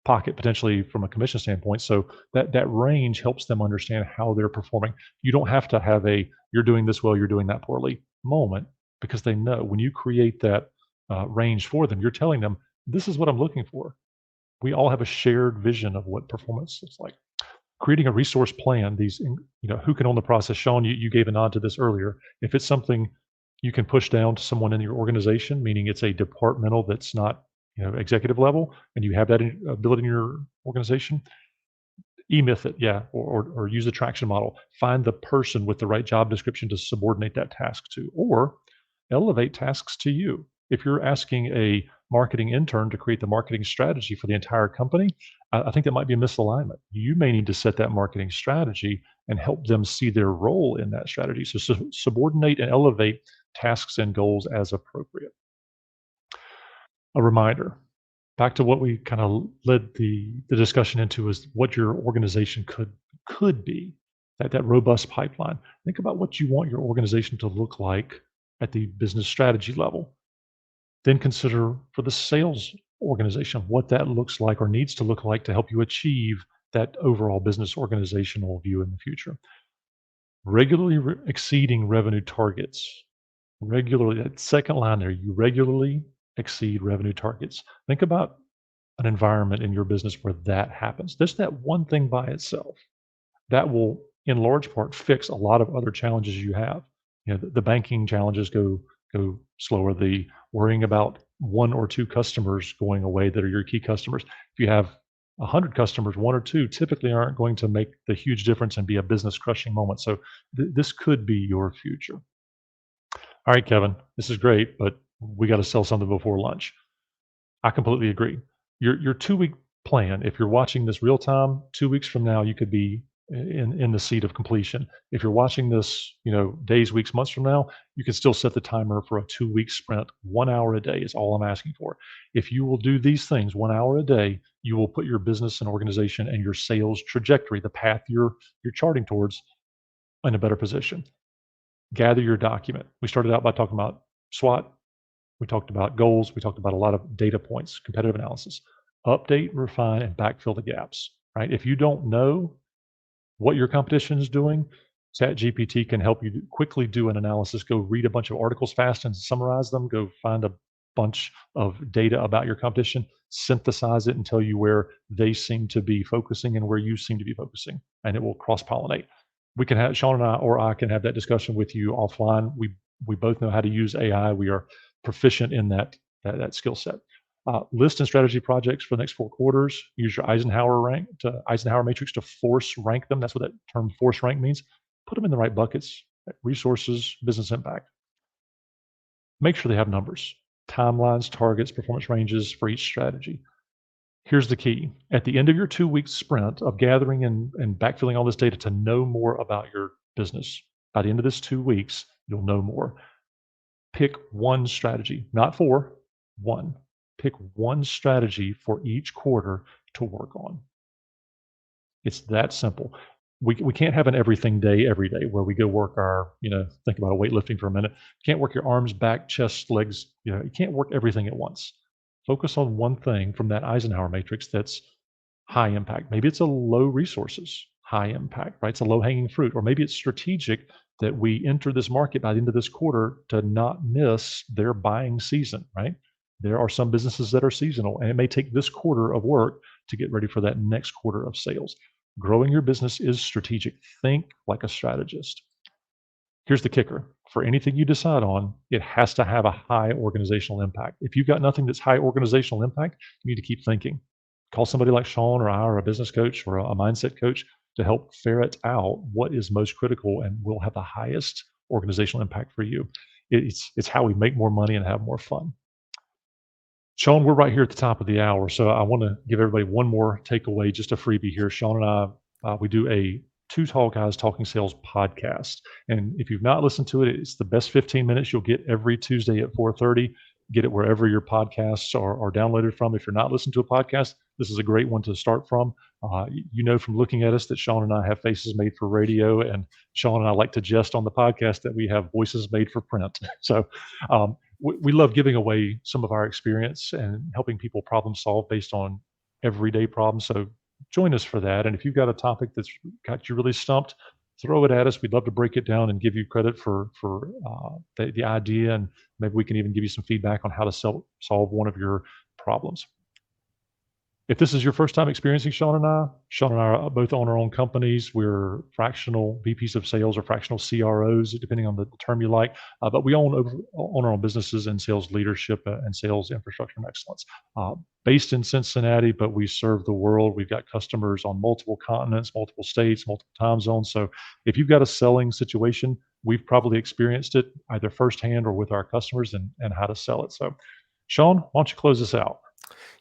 pocket potentially from a commission standpoint. So that range helps them understand how they're performing. You don't have to have a you're doing this well, you're doing that poorly moment, because they know when you create that range for them, you're telling them this is what I'm looking for. We all have a shared vision of what performance looks like. Creating a resource plan, who can own the process. Sean, you gave a nod to this earlier. If it's something you can push down to someone in your organization, meaning it's a departmental that's not executive level, and you have that ability in your organization, e-myth it, yeah, or use the traction model. Find the person with the right job description to subordinate that task to, or elevate tasks to you. If you're asking a marketing intern to create the marketing strategy for the entire company, I think that might be a misalignment. You may need to set that marketing strategy and help them see their role in that strategy. So subordinate and elevate tasks and goals as appropriate. A reminder, back to what we kind of led the discussion into, is what your organization could be, that robust pipeline. Think about what you want your organization to look like at the business strategy level. Then consider for the sales organization what that looks like or needs to look like to help you achieve that overall business organizational view in the future. Regularly exceeding revenue targets. Regularly, that second line there, you regularly exceed revenue targets. Think about an environment in your business where that happens. Just that one thing by itself, that will, in large part, fix a lot of other challenges you have. The banking challenges go slower. The worrying about 1 or 2 customers going away that are your key customers. If you have 100 customers, 1 or 2 typically aren't going to make the huge difference and be a business crushing moment. So this could be your future. All right, Kevin, this is great, but we got to sell something before lunch. I completely agree. Your 2-week plan, if you're watching this real time, 2 weeks from now, you could be in the seat of completion. If you're watching this, days, weeks, months from now, you can still set the timer for a 2-week sprint. 1 hour a day is all I'm asking for. If you will do these things 1 hour a day, you will put your business and organization and your sales trajectory, the path you're charting towards, in a better position. Gather your document. We started out by talking about SWOT. We talked about goals. We talked about a lot of data points, competitive analysis. Update, refine, and backfill the gaps, right? If you don't know what your competition is doing, ChatGPT can help you quickly do an analysis. Go read a bunch of articles fast and summarize them. Go find a bunch of data about your competition, synthesize it, and tell you where they seem to be focusing and where you seem to be focusing, and it will cross-pollinate. We can have Sean and I can have that discussion with you offline. We both know how to use AI. We are proficient in that skill set. List and strategy projects for the next 4 quarters. Use your Eisenhower matrix to force rank them. That's what that term force rank means. Put them in the right buckets: resources, business impact. Make sure they have numbers, timelines, targets, performance ranges for each strategy. Here's the key. At the end of your 2-week sprint of gathering and backfilling all this data to know more about your business, by the end of this 2 weeks, you'll know more. Pick one strategy, not 4, 1. Pick one strategy for each quarter to work on. It's that simple. We can't have an everything day every day where we go work our, think about weightlifting for a minute. You can't work your arms, back, chest, legs. You can't work everything at once. Focus on one thing from that Eisenhower matrix that's high impact. Maybe it's a low resources, high impact, right? It's a low hanging fruit. Or maybe it's strategic that we enter this market by the end of this quarter to not miss their buying season, right? There are some businesses that are seasonal, and it may take this quarter of work to get ready for that next quarter of sales. Growing your business is strategic. Think like a strategist. Here's the kicker. For anything you decide on, it has to have a high organizational impact. If you've got nothing that's high organizational impact, you need to keep thinking. Call somebody like Sean or I, or a business coach or a mindset coach, to help ferret out what is most critical and will have the highest organizational impact for you. It's how we make more money and have more fun. Sean, we're right here at the top of the hour, so I want to give everybody one more takeaway, just a freebie here. Sean and I, we do a Two Tall Guys Talking Sales podcast. And if you've not listened to it, it's the best 15 minutes you'll get every Tuesday at 4:30. Get it wherever your podcasts are downloaded from. If you're not listening to a podcast, this is a great one to start from. You know from looking at us that Sean and I have faces made for radio, and Sean and I like to jest on the podcast that we have voices made for print. So we love giving away some of our experience and helping people problem solve based on everyday problems. So join us for that. And if you've got a topic that's got you really stumped, throw it at us. We'd love to break it down and give you credit for the idea, and maybe we can even give you some feedback on how to solve one of your problems. If this is your first time experiencing Sean and I are both own our own companies. We're fractional VPs of sales or fractional CROs, depending on the term you like. But we own our own businesses in sales leadership and sales infrastructure and excellence. Based in Cincinnati, but we serve the world. We've got customers on multiple continents, multiple states, multiple time zones. So if you've got a selling situation, we've probably experienced it either firsthand or with our customers and how to sell it. So Sean, why don't you close this out?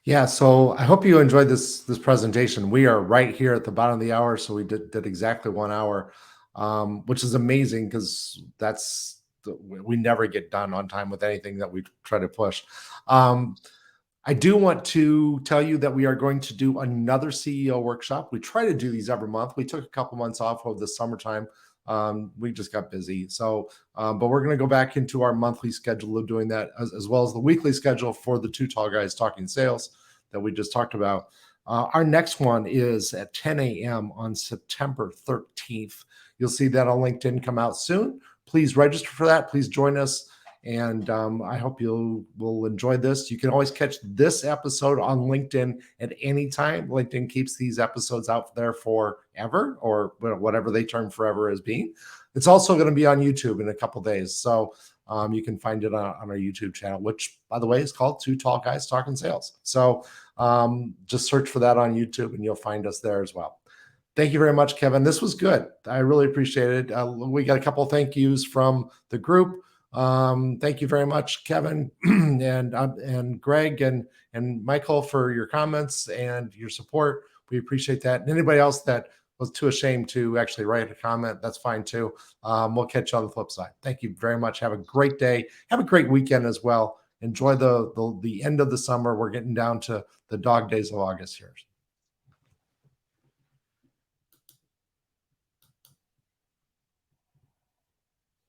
Yeah, so I hope you enjoyed this presentation. We are right here at the bottom of the hour, so we did exactly 1 hour, which is amazing because we never get done on time with anything that we try to push. I do want to tell you that we are going to do another CEO workshop. We try to do these every month. We took a couple months off over the summertime. We just got busy. So, but we're going to go back into our monthly schedule of doing that, as well as the weekly schedule for the Two Tall Guys Talking Sales that we just talked about. Our next one is at 10 a.m. on September 13th. You'll see that on LinkedIn come out soon. Please register for that. Please join us. And I hope you will enjoy this. You can always catch this episode on LinkedIn at any time. LinkedIn keeps these episodes out there forever, or whatever they term forever as being. It's also going to be on YouTube in a couple days. So you can find it on our YouTube channel, which, by the way, is called Two Tall Guys Talking Sales. So just search for that on YouTube and you'll find us there as well. Thank you very much, Kevin. This was good. I really appreciate it. We got a couple of thank yous from the group. Thank you very much, Kevin and Greg and Michael, for your comments and your support. We appreciate that. And anybody else that was too ashamed to actually write a comment, that's fine too. We'll catch you on the flip side. Thank you very much. Have a great day. Have a great weekend as well. Enjoy the end of the summer. We're getting down to the dog days of August here.